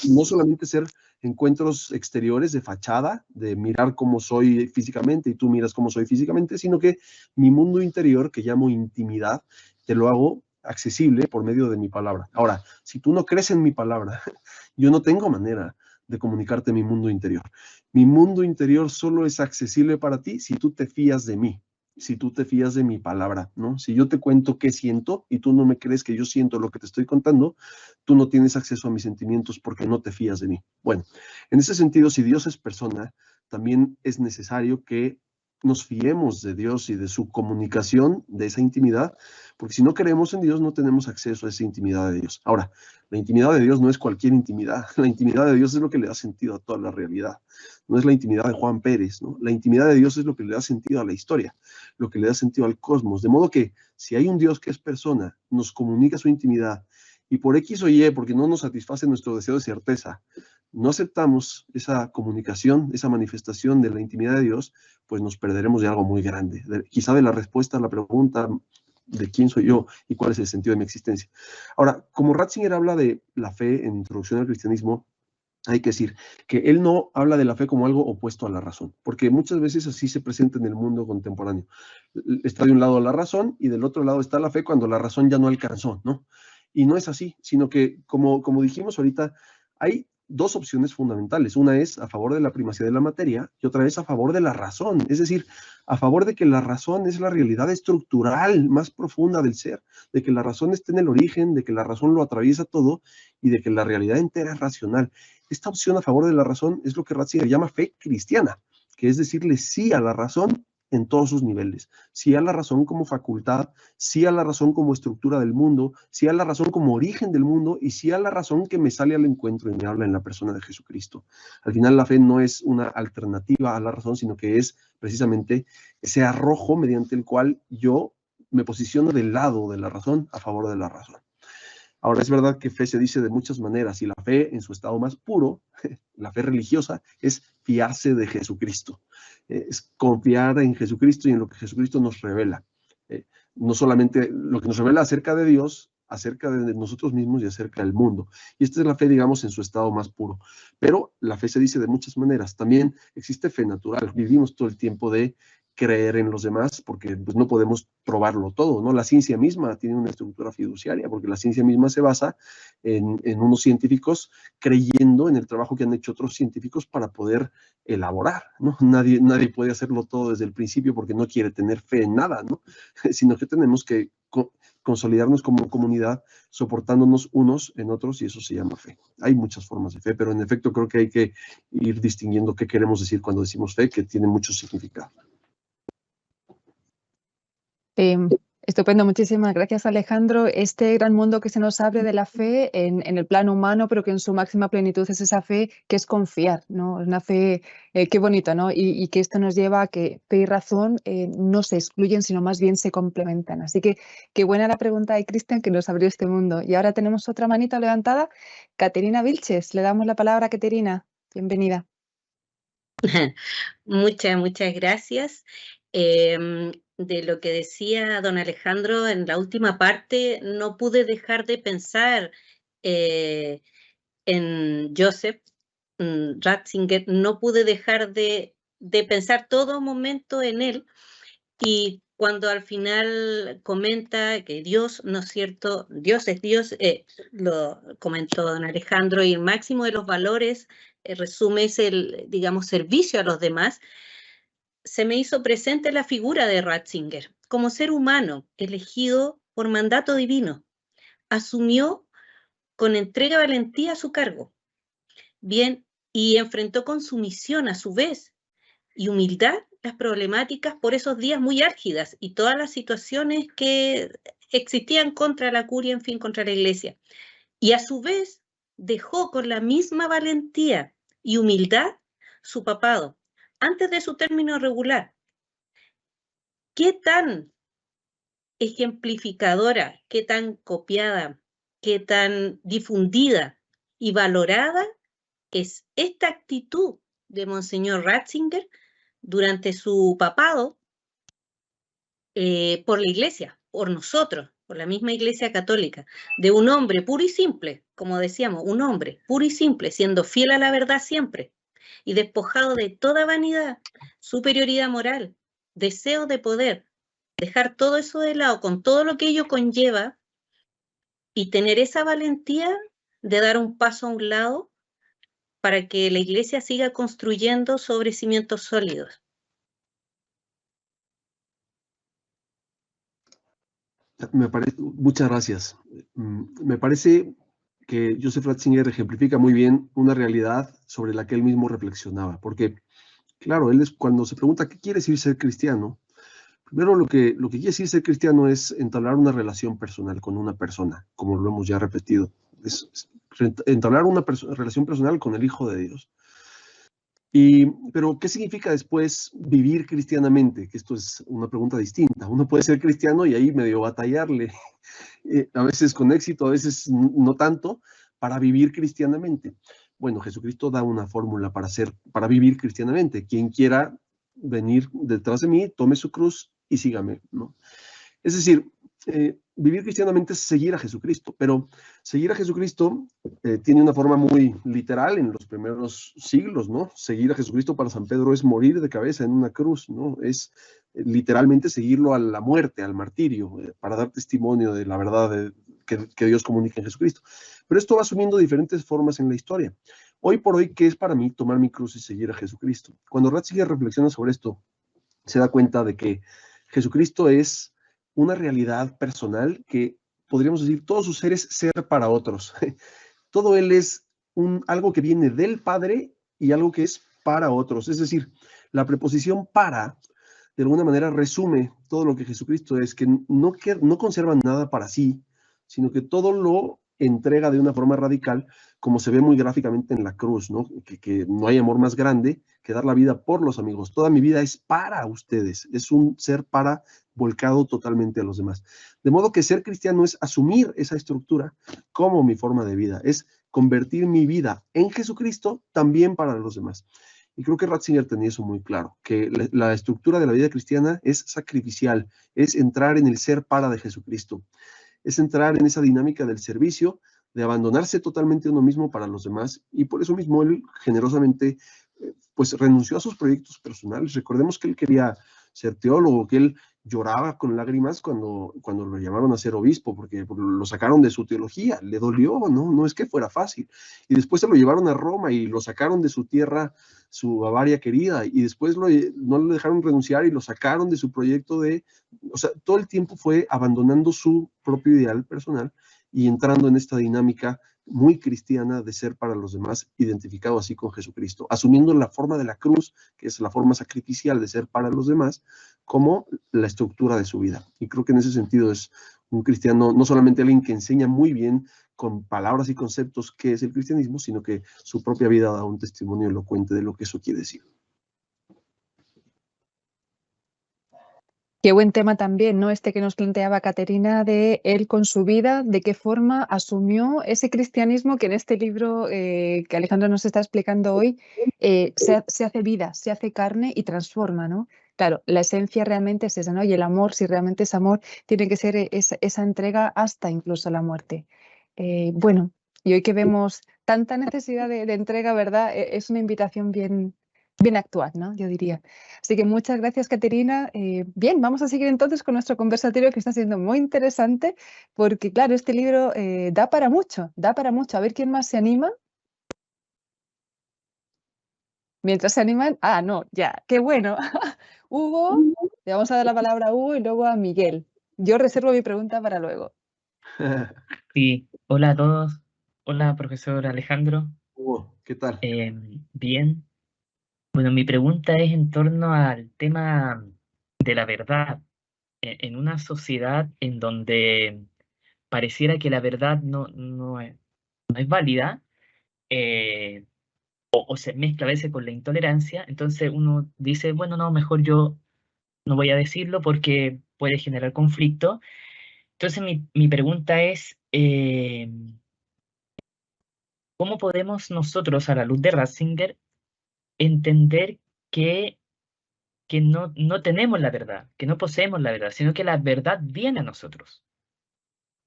No solamente ser encuentros exteriores de fachada, de mirar cómo soy físicamente y tú miras cómo soy físicamente, sino que mi mundo interior, que llamo intimidad, te lo hago accesible por medio de mi palabra. Ahora, si tú no crees en mi palabra, yo no tengo manera de comunicarte mi mundo interior. Mi mundo interior solo es accesible para ti si tú te fías de mí, si tú te fías de mi palabra, ¿no? Si yo te cuento qué siento y tú no me crees que yo siento lo que te estoy contando, tú no tienes acceso a mis sentimientos porque no te fías de mí. Bueno, en ese sentido, si Dios es persona, también es necesario que nos fiemos de Dios y de su comunicación, de esa intimidad, porque si no creemos en Dios, no tenemos acceso a esa intimidad de Dios. Ahora, la intimidad de Dios no es cualquier intimidad. La intimidad de Dios es lo que le da sentido a toda la realidad. No es la intimidad de Juan Pérez, ¿no? La intimidad de Dios es lo que le da sentido a la historia, lo que le da sentido al cosmos. De modo que si hay un Dios que es persona, nos comunica su intimidad, y por X o Y, porque no nos satisface nuestro deseo de certeza, no aceptamos esa comunicación, esa manifestación de la intimidad de Dios, pues nos perderemos de algo muy grande, quizá de la respuesta a la pregunta de quién soy yo y cuál es el sentido de mi existencia. Ahora, como Ratzinger habla de la fe en Introducción al Cristianismo, hay que decir que él no habla de la fe como algo opuesto a la razón, porque muchas veces así se presenta en el mundo contemporáneo. Está de un lado la razón y del otro lado está la fe cuando la razón ya no alcanzó, ¿no? Y no es así, sino que, como dijimos ahorita, hay dos opciones fundamentales. Una es a favor de la primacía de la materia y otra es a favor de la razón. Es decir, a favor de que la razón es la realidad estructural más profunda del ser, de que la razón está en el origen, de que la razón lo atraviesa todo y de que la realidad entera es racional. Esta opción a favor de la razón es lo que Ratzinger llama fe cristiana, que es decirle sí a la razón en todos sus niveles, sí a la razón como facultad, sí a la razón como estructura del mundo, sí a la razón como origen del mundo y sí a la razón que me sale al encuentro y me habla en la persona de Jesucristo. Al final la fe no es una alternativa a la razón, sino que es precisamente ese arrojo mediante el cual yo me posiciono del lado de la razón a favor de la razón. Ahora, es verdad que fe se dice de muchas maneras y la fe en su estado más puro, la fe religiosa, es fiarse de Jesucristo. Es confiar en Jesucristo y en lo que Jesucristo nos revela. No solamente lo que nos revela acerca de Dios, acerca de nosotros mismos y acerca del mundo. Y esta es la fe, digamos, en su estado más puro. Pero la fe se dice de muchas maneras. También existe fe natural. Vivimos todo el tiempo de creer en los demás, porque pues, no podemos probarlo todo, ¿no? La ciencia misma tiene una estructura fiduciaria, porque la ciencia misma se basa en unos científicos creyendo en el trabajo que han hecho otros científicos para poder elaborar, ¿no? Nadie puede hacerlo todo desde el principio porque no quiere tener fe en nada, ¿no? Sino que tenemos que consolidarnos como comunidad, soportándonos unos en otros, y eso se llama fe. Hay muchas formas de fe, pero en efecto creo que hay que ir distinguiendo qué queremos decir cuando decimos fe, que tiene mucho significado. Estupendo, muchísimas gracias, Alejandro. Este gran mundo que se nos abre de la fe en el plano humano, pero que en su máxima plenitud es esa fe que es confiar, ¿no? Es una fe, qué bonito, ¿no? Y que esto nos lleva a que fe y razón no se excluyen, sino más bien se complementan. Así que qué buena la pregunta de Cristian que nos abrió este mundo. Y ahora tenemos otra manita levantada, Caterina Vilches. Le damos la palabra a Caterina. Bienvenida. Muchas gracias. De lo que decía don Alejandro en la última parte, no pude dejar de pensar en Joseph Ratzinger, no pude dejar de pensar todo momento en él, y cuando al final comenta que Dios, ¿no es cierto? Dios es Dios, lo comentó don Alejandro, y el máximo de los valores, resume, es el, digamos, servicio a los demás. Se me hizo presente la figura de Ratzinger como ser humano elegido por mandato divino. Asumió con entrega y valentía su cargo. Bien, y enfrentó con sumisión a su vez y humildad las problemáticas por esos días muy álgidas y todas las situaciones que existían contra la curia, en fin, contra la iglesia. Y a su vez dejó con la misma valentía y humildad su papado antes de su término regular. ¿Qué tan ejemplificadora, qué tan copiada, qué tan difundida y valorada es esta actitud de Monseñor Ratzinger durante su papado por la Iglesia, por nosotros, por la misma Iglesia Católica, de un hombre puro y simple, como decíamos, un hombre puro y simple, siendo fiel a la verdad siempre y despojado de toda vanidad, superioridad moral, deseo de poder, dejar todo eso de lado con todo lo que ello conlleva y tener esa valentía de dar un paso a un lado para que la Iglesia siga construyendo sobre cimientos sólidos. Muchas gracias. Me parece que Joseph Ratzinger ejemplifica muy bien una realidad sobre la que él mismo reflexionaba, porque, claro, cuando se pregunta qué quiere decir ser cristiano, primero lo que quiere decir ser cristiano es entablar una relación personal con una persona, como lo hemos ya repetido, es entablar una relación personal con el Hijo de Dios. Pero, ¿qué significa después vivir cristianamente? Que esto es una pregunta distinta. Uno puede ser cristiano y ahí medio batallarle, a veces con éxito, a veces no tanto, para vivir cristianamente. Bueno, Jesucristo da una fórmula para vivir cristianamente. Quien quiera venir detrás de mí, tome su cruz y sígame, ¿no? Es decir, vivir cristianamente es seguir a Jesucristo, pero seguir a Jesucristo tiene una forma muy literal en los primeros siglos, ¿no? Seguir a Jesucristo para San Pedro es morir de cabeza en una cruz, ¿no? Es literalmente seguirlo a la muerte, al martirio, para dar testimonio de la verdad que Dios comunica en Jesucristo. Pero esto va asumiendo diferentes formas en la historia. Hoy por hoy, ¿qué es para mí tomar mi cruz y seguir a Jesucristo? Cuando Ratzinger reflexiona sobre esto, se da cuenta de que Jesucristo es una realidad personal que podríamos decir todos sus seres ser para otros. Todo él es algo que viene del Padre y algo que es para otros. Es decir, la preposición para, de alguna manera, resume todo lo que Jesucristo es, que no conserva nada para sí, sino que todo lo entrega de una forma radical, como se ve muy gráficamente en la cruz, ¿no? Que no hay amor más grande que dar la vida por los amigos. Toda mi vida es para ustedes, es un ser para volcado totalmente a los demás. De modo que ser cristiano es asumir esa estructura como mi forma de vida, es convertir mi vida en Jesucristo también para los demás. Y creo que Ratzinger tenía eso muy claro, que la estructura de la vida cristiana es sacrificial, es entrar en el ser para de Jesucristo, es entrar en esa dinámica del servicio, de abandonarse totalmente a uno mismo para los demás, y por eso mismo él generosamente pues renunció a sus proyectos personales. Recordemos que él quería ser teólogo, que él lloraba con lágrimas cuando lo llamaron a ser obispo, porque lo sacaron de su teología, le dolió, no es que fuera fácil. Y después se lo llevaron a Roma y lo sacaron de su tierra, su Bavaria querida, y después no le dejaron renunciar y lo sacaron de su proyecto o sea, todo el tiempo fue abandonando su propio ideal personal y entrando en esta dinámica muy cristiana de ser para los demás, identificado así con Jesucristo, asumiendo la forma de la cruz, que es la forma sacrificial de ser para los demás, como la estructura de su vida. Y creo que en ese sentido es un cristiano, no solamente alguien que enseña muy bien con palabras y conceptos qué es el cristianismo, sino que su propia vida da un testimonio elocuente de lo que eso quiere decir. Qué buen tema también, ¿no? Este que nos planteaba Caterina de él con su vida, de qué forma asumió ese cristianismo que en este libro que Alejandro nos está explicando hoy se hace vida, se hace carne y transforma, ¿no? Claro, la esencia realmente es esa, ¿no? Y el amor, si realmente es amor, tiene que ser esa entrega hasta incluso la muerte. Bueno, y hoy que vemos tanta necesidad de entrega, ¿verdad? Es una invitación bien actual, ¿no? Yo diría. Así que muchas gracias, Caterina. Bien, vamos a seguir entonces con nuestro conversatorio que está siendo muy interesante porque, claro, este libro da para mucho, da para mucho. A ver quién más se anima. Mientras se animan, no, ya, qué bueno. Hugo, le vamos a dar la palabra a Hugo y luego a Miguel. Yo reservo mi pregunta para luego. Sí, hola a todos. Hola, profesor Alejandro. Hugo, ¿qué tal? Bien. Bueno, mi pregunta es en torno al tema de la verdad. En una sociedad en donde pareciera que la verdad no es válida, eh, o se mezcla a veces con la intolerancia, entonces uno dice, bueno, no, mejor yo no voy a decirlo porque puede generar conflicto. Entonces mi pregunta es, ¿cómo podemos nosotros, a la luz de Ratzinger, entender que, que no tenemos la verdad, que no poseemos la verdad, sino que la verdad viene a nosotros?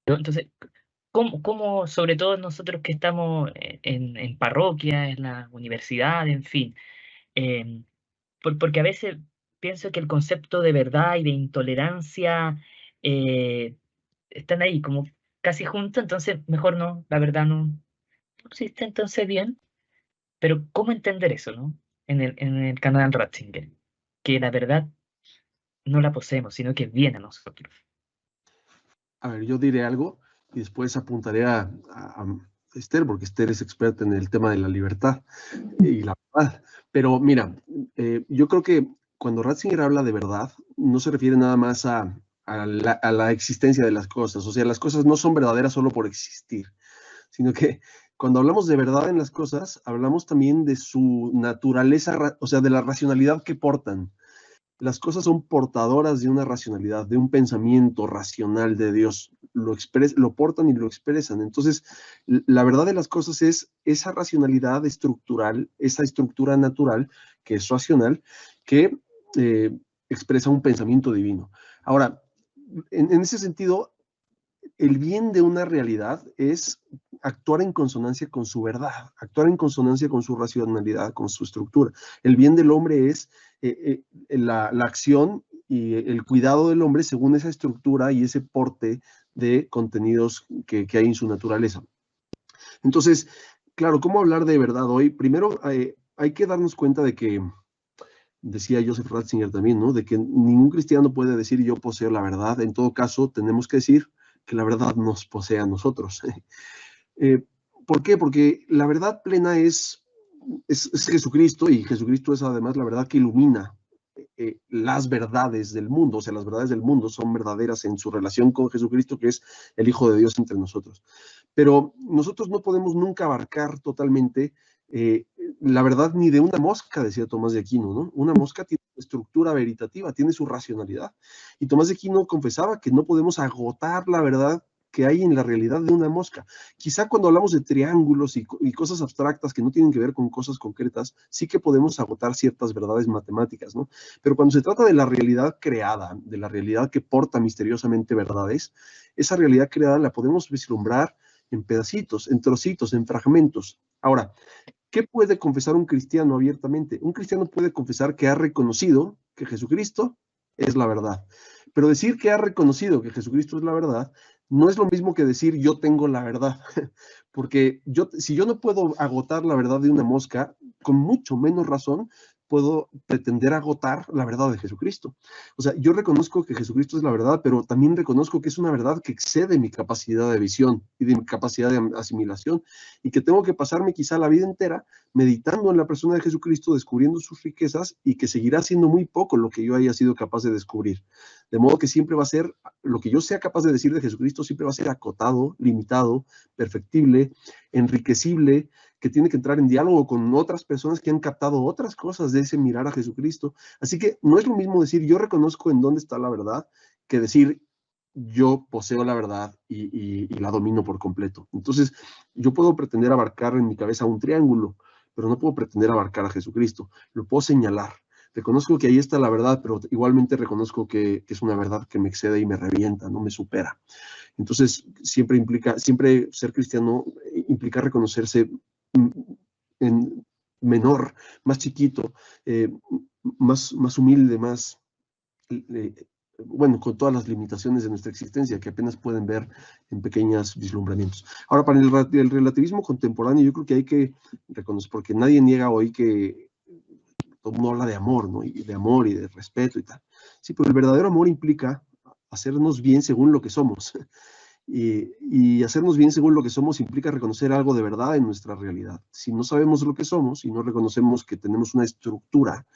¿No? Entonces, ¿cómo, sobre todo nosotros que estamos en parroquia, en la universidad, en fin? em, Porque a veces pienso que el concepto de verdad y de intolerancia eh, están ahí como casi juntos, entonces mejor no, la verdad no existe, entonces bien, pero ¿cómo entender eso, no? En el canal Ratzinger, que la verdad no la poseemos, sino que viene a nosotros. A ver, yo diré algo y después apuntaré a Esther, porque Esther es experta en el tema de la libertad y la verdad. Pero mira, yo creo que cuando Ratzinger habla de verdad, no se refiere nada más a la existencia de las cosas. O sea, las cosas no son verdaderas solo por existir, sino que cuando hablamos de verdad en las cosas, hablamos también de su naturaleza, o sea, de la racionalidad que portan. Las cosas son portadoras de una racionalidad, de un pensamiento racional de Dios. Lo portan y lo expresan. Entonces, la verdad de las cosas es esa racionalidad estructural, esa estructura natural, que es racional, que eh, expresa un pensamiento divino. Ahora, en ese sentido, el bien de una realidad es actuar en consonancia con su verdad, actuar en consonancia con su racionalidad, con su estructura. El bien del hombre es la acción y el cuidado del hombre según esa estructura y ese porte de contenidos que hay en su naturaleza. Entonces, claro, ¿cómo hablar de verdad hoy? Primero, hay que darnos cuenta de que, decía Joseph Ratzinger también, ¿no? De que ningún cristiano puede decir yo poseo la verdad. En todo caso, tenemos que decir que la verdad nos posee a nosotros. Eh, ¿Por qué? Porque la verdad plena es Jesucristo, y Jesucristo es además la verdad que ilumina las verdades del mundo. O sea, las verdades del mundo son verdaderas en su relación con Jesucristo, que es el Hijo de Dios entre nosotros. Pero nosotros no podemos nunca abarcar totalmente eh, la verdad ni de una mosca, decía Tomás de Aquino, ¿no? Una mosca tiene estructura veritativa, tiene su racionalidad. Y Tomás de Aquino confesaba que no podemos agotar la verdad que hay en la realidad de una mosca. Quizá cuando hablamos de triángulos y cosas abstractas que no tienen que ver con cosas concretas, sí que podemos agotar ciertas verdades matemáticas, ¿no? Pero cuando se trata de la realidad creada, de la realidad que porta misteriosamente verdades, esa realidad creada la podemos vislumbrar en pedacitos, en trocitos, en fragmentos. Ahora, ¿qué puede confesar un cristiano abiertamente? Un cristiano puede confesar que ha reconocido que Jesucristo es la verdad. Pero decir que ha reconocido que Jesucristo es la verdad no es lo mismo que decir yo tengo la verdad. Porque si yo no puedo agotar la verdad de una mosca, con mucho menos razón puedo pretender agotar la verdad de Jesucristo. O sea, yo reconozco que Jesucristo es la verdad, pero también reconozco que es una verdad que excede mi capacidad de visión y de mi capacidad de asimilación, y que tengo que pasarme quizá la vida entera meditando en la persona de Jesucristo, descubriendo sus riquezas, y que seguirá siendo muy poco lo que yo haya sido capaz de descubrir. De modo que siempre va a ser, lo que yo sea capaz de decir de Jesucristo siempre va a ser acotado, limitado, perfectible, enriquecible, que tiene que entrar en diálogo con otras personas que han captado otras cosas de ese mirar a Jesucristo. Así que no es lo mismo decir yo reconozco en dónde está la verdad que decir yo poseo la verdad y la domino por completo. Entonces, yo puedo pretender abarcar en mi cabeza un triángulo, pero no puedo pretender abarcar a Jesucristo. Lo puedo señalar. Reconozco que ahí está la verdad, pero igualmente reconozco que es una verdad que me excede y me revienta, no me supera. Entonces, siempre ser cristiano implica reconocerse en menor, más chiquito, más humilde, bueno, con todas las limitaciones de nuestra existencia que apenas pueden ver en pequeños vislumbramientos. Ahora, para el relativismo contemporáneo, yo creo que hay que reconocer, porque nadie niega hoy que todo el mundo habla de amor, ¿no? Y de amor y de respeto y tal. Sí, pero el verdadero amor implica hacernos bien según lo que somos. Y hacernos bien según lo que somos implica reconocer algo de verdad en nuestra realidad. Si no sabemos lo que somos y no reconocemos que tenemos una estructura,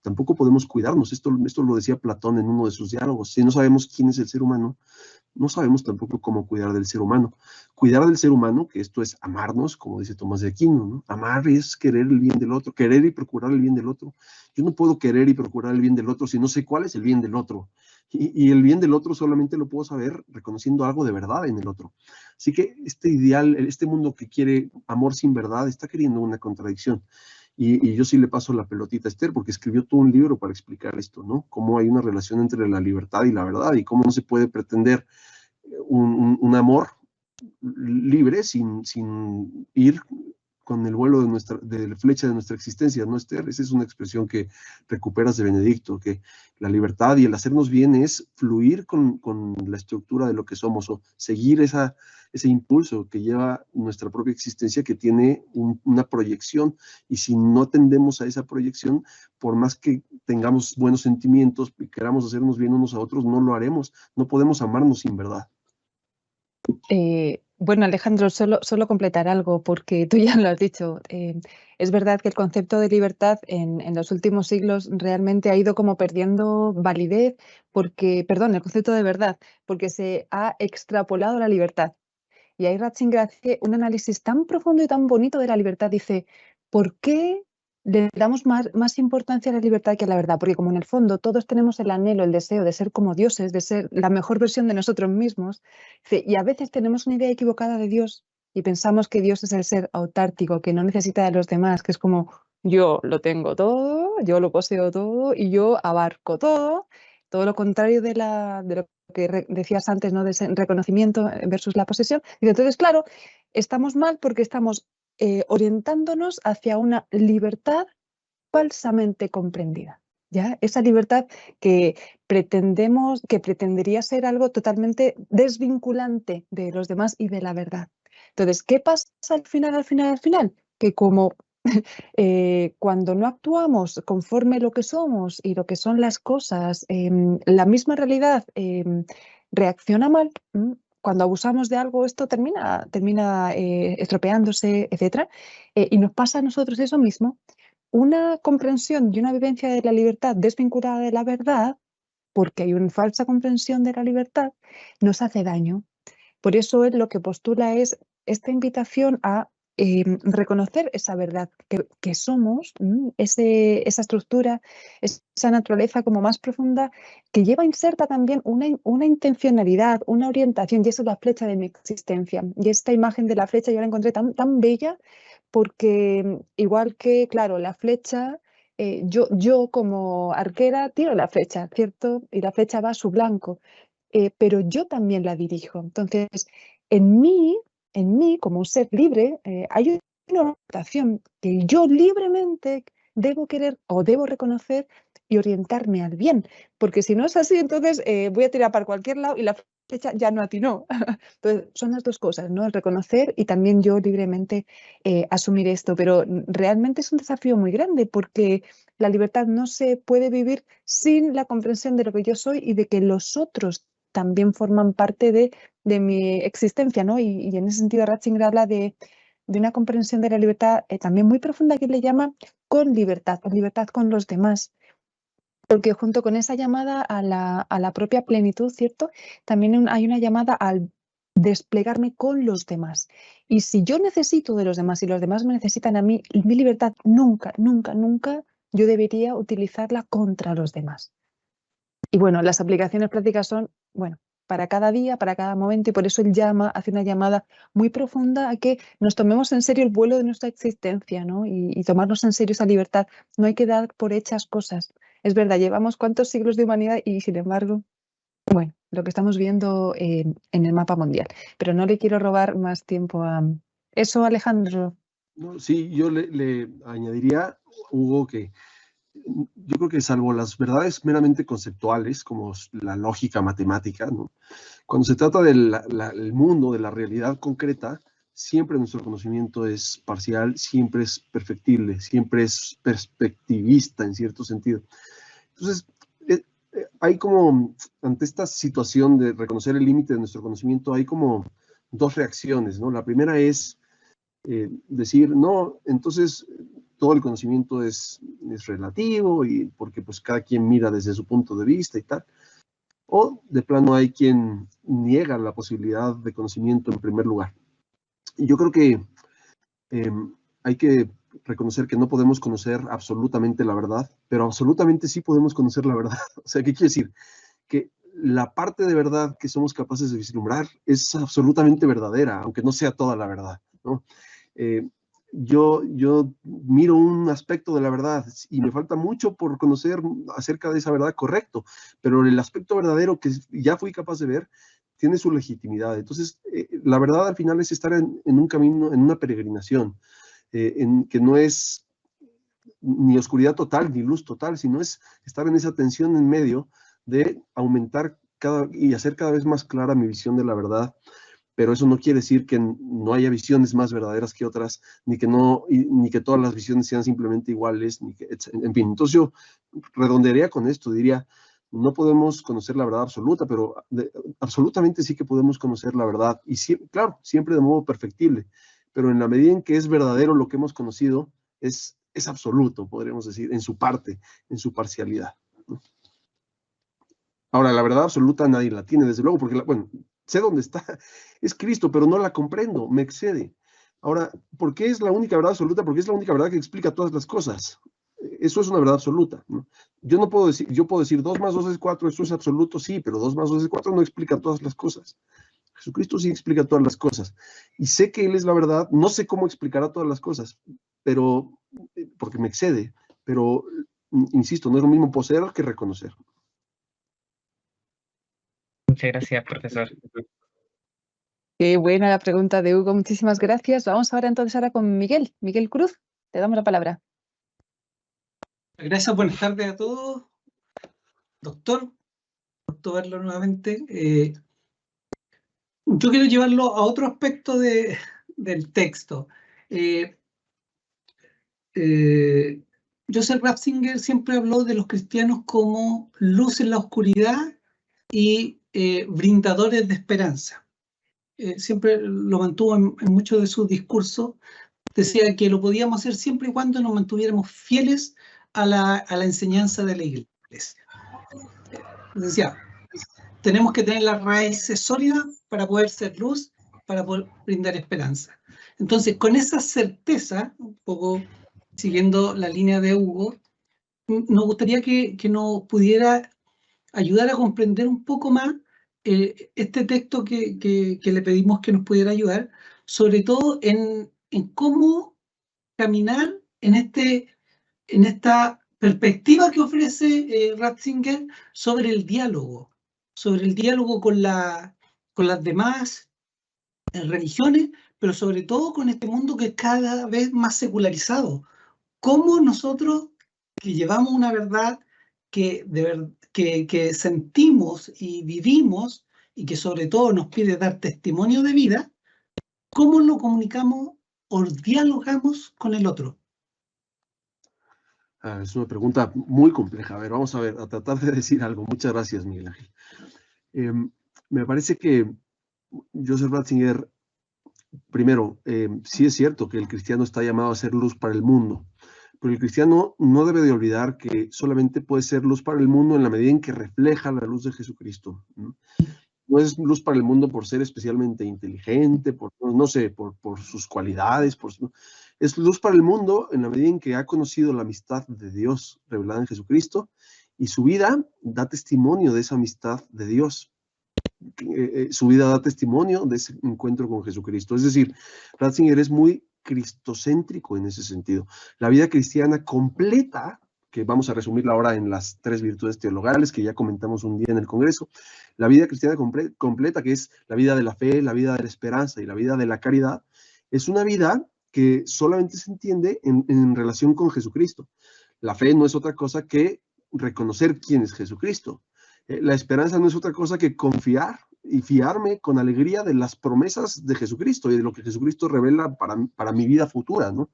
tampoco podemos cuidarnos. Esto lo decía Platón en uno de sus diálogos. Si no sabemos quién es el ser humano, no sabemos tampoco cómo cuidar del ser humano. Cuidar del ser humano, que esto es amarnos, como dice Tomás de Aquino, ¿no? Amar es querer el bien del otro, querer y procurar el bien del otro. Yo no puedo querer y procurar el bien del otro si no sé cuál es el bien del otro. Y el bien del otro solamente lo puedo saber reconociendo algo de verdad en el otro. Así que este ideal, este mundo que quiere amor sin verdad, está queriendo una contradicción. Y yo sí le paso la pelotita a Esther, porque escribió todo un libro para explicar esto, ¿no? Cómo hay una relación entre la libertad y la verdad, y cómo no se puede pretender un amor libre sin ir con el vuelo de la flecha de nuestra existencia, ¿no, Esther? Esa es una expresión que recuperas de Benedicto, que la libertad y el hacernos bien es fluir con la estructura de lo que somos, o seguir ese impulso que lleva nuestra propia existencia, que tiene una proyección, y si no atendemos a esa proyección, por más que tengamos buenos sentimientos y queramos hacernos bien unos a otros, no lo haremos, no podemos amarnos sin verdad. Bueno, Alejandro, solo completar algo, porque tú ya lo has dicho. Es verdad que el concepto de libertad en los últimos siglos realmente ha ido como perdiendo validez, el concepto de verdad, porque se ha extrapolado la libertad. Y ahí Ratzinger hace un análisis tan profundo y tan bonito de la libertad. Dice, ¿por qué le damos más importancia a la libertad que a la verdad? Porque como en el fondo todos tenemos el anhelo, el deseo de ser como dioses, de ser la mejor versión de nosotros mismos, dice, y a veces tenemos una idea equivocada de Dios y pensamos que Dios es el ser autártico, que no necesita de los demás, que es como yo lo tengo todo, yo lo poseo todo y yo abarco todo lo contrario de lo que decías antes, ¿no? De ese reconocimiento versus la posesión. Y entonces, claro, estamos mal porque estamos orientándonos hacia una libertad falsamente comprendida. ¿Ya? Esa libertad que pretendería ser algo totalmente desvinculante de los demás y de la verdad. Entonces, ¿qué pasa al final? Que como cuando no actuamos conforme lo que somos y lo que son las cosas, la misma realidad reacciona mal. Cuando abusamos de algo, esto termina estropeándose, etc. Y nos pasa a nosotros eso mismo. Una comprensión y una vivencia de la libertad desvinculada de la verdad, porque hay una falsa comprensión de la libertad, nos hace daño. Por eso él lo que postula es esta invitación a reconocer esa verdad que somos, esa estructura, esa naturaleza como más profunda, que lleva inserta también una intencionalidad, una orientación, y eso es la flecha de mi existencia. Y esta imagen de la flecha yo la encontré tan bella, porque igual que, claro, la flecha, yo como arquera tiro la flecha, ¿cierto? Y la flecha va a su blanco. Pero yo también la dirijo. Entonces, en mí, como un ser libre, hay una orientación que yo libremente debo querer o debo reconocer y orientarme al bien. Porque si no es así, entonces voy a tirar para cualquier lado y la flecha ya no atinó. Entonces, son las dos cosas, ¿no? El reconocer y también yo libremente asumir esto. Pero realmente es un desafío muy grande, porque la libertad no se puede vivir sin la comprensión de lo que yo soy y de que los otros también forman parte de mi existencia, ¿no? Y en ese sentido Ratzinger habla de una comprensión de la libertad también muy profunda, que le llama con libertad con los demás. Porque junto con esa llamada a la propia plenitud, ¿cierto? También hay una llamada al desplegarme con los demás. Y si yo necesito de los demás y los demás me necesitan a mí, mi libertad nunca yo debería utilizarla contra los demás. Y bueno, las aplicaciones prácticas son, bueno, para cada día, para cada momento, y por eso él hace una llamada muy profunda a que nos tomemos en serio el vuelo de nuestra existencia, ¿no? Y tomarnos en serio esa libertad. No hay que dar por hechas cosas. Es verdad, llevamos cuántos siglos de humanidad y sin embargo, bueno, lo que estamos viendo en el mapa mundial. Pero no le quiero robar más tiempo a eso, Alejandro. No, sí, yo le añadiría, Hugo, que yo creo que salvo las verdades meramente conceptuales, como la lógica matemática, ¿no? Cuando se trata del mundo, de la realidad concreta, siempre nuestro conocimiento es parcial, siempre es perfectible, siempre es perspectivista en cierto sentido. Entonces, hay como, ante esta situación de reconocer el límite de nuestro conocimiento, hay como dos reacciones, ¿no? La primera es decir, no, entonces todo el conocimiento es relativo y porque pues cada quien mira desde su punto de vista y tal. O de plano hay quien niega la posibilidad de conocimiento en primer lugar. Y yo creo que hay que reconocer que no podemos conocer absolutamente la verdad, pero absolutamente sí podemos conocer la verdad. O sea, ¿qué quiere decir? Que la parte de verdad que somos capaces de vislumbrar es absolutamente verdadera, aunque no sea toda la verdad, ¿no? Yo miro un aspecto de la verdad y me falta mucho por conocer acerca de esa verdad, correcto, pero el aspecto verdadero que ya fui capaz de ver tiene su legitimidad. Entonces, la verdad al final es estar en un camino, en una peregrinación, en que no es ni oscuridad total ni luz total, sino es estar en esa tensión en medio de aumentar y hacer cada vez más clara mi visión de la verdad. Pero eso no quiere decir que no haya visiones más verdaderas que otras, ni que todas las visiones sean simplemente iguales, en fin. Entonces yo redondearía con esto, diría, no podemos conocer la verdad absoluta, pero absolutamente sí que podemos conocer la verdad, y claro, siempre de modo perfectible, pero en la medida en que es verdadero lo que hemos conocido, es absoluto, podríamos decir, en su parte, en su parcialidad, ¿no? Ahora, la verdad absoluta nadie la tiene, desde luego, porque, bueno, sé dónde está, es Cristo, pero no la comprendo, me excede. Ahora, ¿por qué es la única verdad absoluta? Porque es la única verdad que explica todas las cosas. Eso es una verdad absoluta, ¿no? Yo puedo decir 2 más 2 es 4, eso es absoluto, sí, pero 2 más 2 es 4 no explica todas las cosas. Jesucristo sí explica todas las cosas. Y sé que Él es la verdad, no sé cómo explicará todas las cosas, pero, porque me excede, pero, insisto, no es lo mismo poseer que reconocer. Muchas gracias, profesor. Qué buena la pregunta de Hugo, muchísimas gracias. Vamos ahora con Miguel. Miguel Cruz, te damos la palabra. Gracias, buenas tardes a todos. Doctor, gusto verlo nuevamente. Yo quiero llevarlo a otro aspecto del texto. Joseph Ratzinger siempre habló de los cristianos como luz en la oscuridad y brindadores de esperanza. Siempre lo mantuvo en muchos de sus discursos. Decía que lo podíamos hacer siempre y cuando nos mantuviéramos fieles a la enseñanza de la Iglesia. Decía, tenemos que tener las raíces sólidas para poder ser luz, para poder brindar esperanza. Entonces, con esa certeza, un poco siguiendo la línea de Hugo, nos gustaría que nos pudiera ayudar a comprender un poco más este texto que le pedimos que nos pudiera ayudar, sobre todo en cómo caminar en esta perspectiva que ofrece Ratzinger sobre el diálogo con las demás religiones, pero sobre todo con este mundo que es cada vez más secularizado. ¿Cómo nosotros, que llevamos una verdad que sentimos y vivimos y que sobre todo nos pide dar testimonio de vida, cómo lo comunicamos o dialogamos con el otro? Es una pregunta muy compleja. A ver, vamos a tratar de decir algo. Muchas gracias, Miguel Ángel. Me parece que Joseph Ratzinger, primero, sí es cierto que el cristiano está llamado a ser luz para el mundo, pero el cristiano no debe de olvidar que solamente puede ser luz para el mundo en la medida en que refleja la luz de Jesucristo, ¿no? No es luz para el mundo por ser especialmente inteligente, por sus cualidades, es luz para el mundo en la medida en que ha conocido la amistad de Dios revelada en Jesucristo y su vida da testimonio de esa amistad de Dios. Su vida da testimonio de ese encuentro con Jesucristo. Es decir, Ratzinger es muy cristocéntrico en ese sentido. La vida cristiana completa, que vamos a resumirla ahora en las 3 virtudes teologales que ya comentamos un día en el Congreso, la vida cristiana completa, que es la vida de la fe, la vida de la esperanza y la vida de la caridad, es una vida que solamente se entiende en relación con Jesucristo. La fe no es otra cosa que reconocer quién es Jesucristo. La esperanza no es otra cosa que confiar y fiarme con alegría de las promesas de Jesucristo y de lo que Jesucristo revela para mi vida futura, ¿no?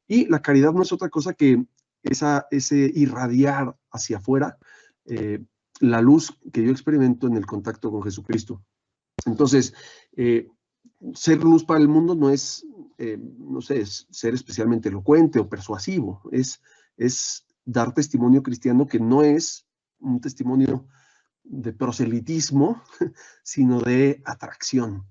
Y la caridad no es otra cosa que ese irradiar hacia afuera la luz que yo experimento en el contacto con Jesucristo. Entonces, ser luz para el mundo no es, no sé, es ser especialmente elocuente o persuasivo, es dar testimonio cristiano que no es un testimonio de proselitismo, sino de atracción.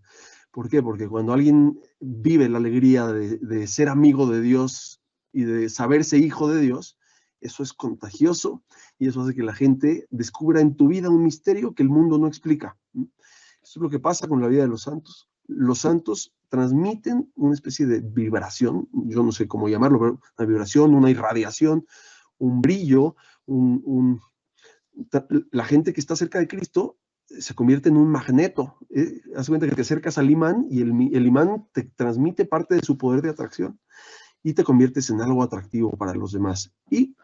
¿Por qué? Porque cuando alguien vive la alegría de ser amigo de Dios y de saberse hijo de Dios, eso es contagioso y eso hace que la gente descubra en tu vida un misterio que el mundo no explica. Eso es lo que pasa con la vida de los santos. Los santos transmiten una especie de vibración, yo no sé cómo llamarlo, pero una vibración, una irradiación, un brillo, la gente que está cerca de Cristo se convierte en un magneto. Haz cuenta que te acercas al imán y el imán te transmite parte de su poder de atracción y te conviertes en algo atractivo para los demás. Y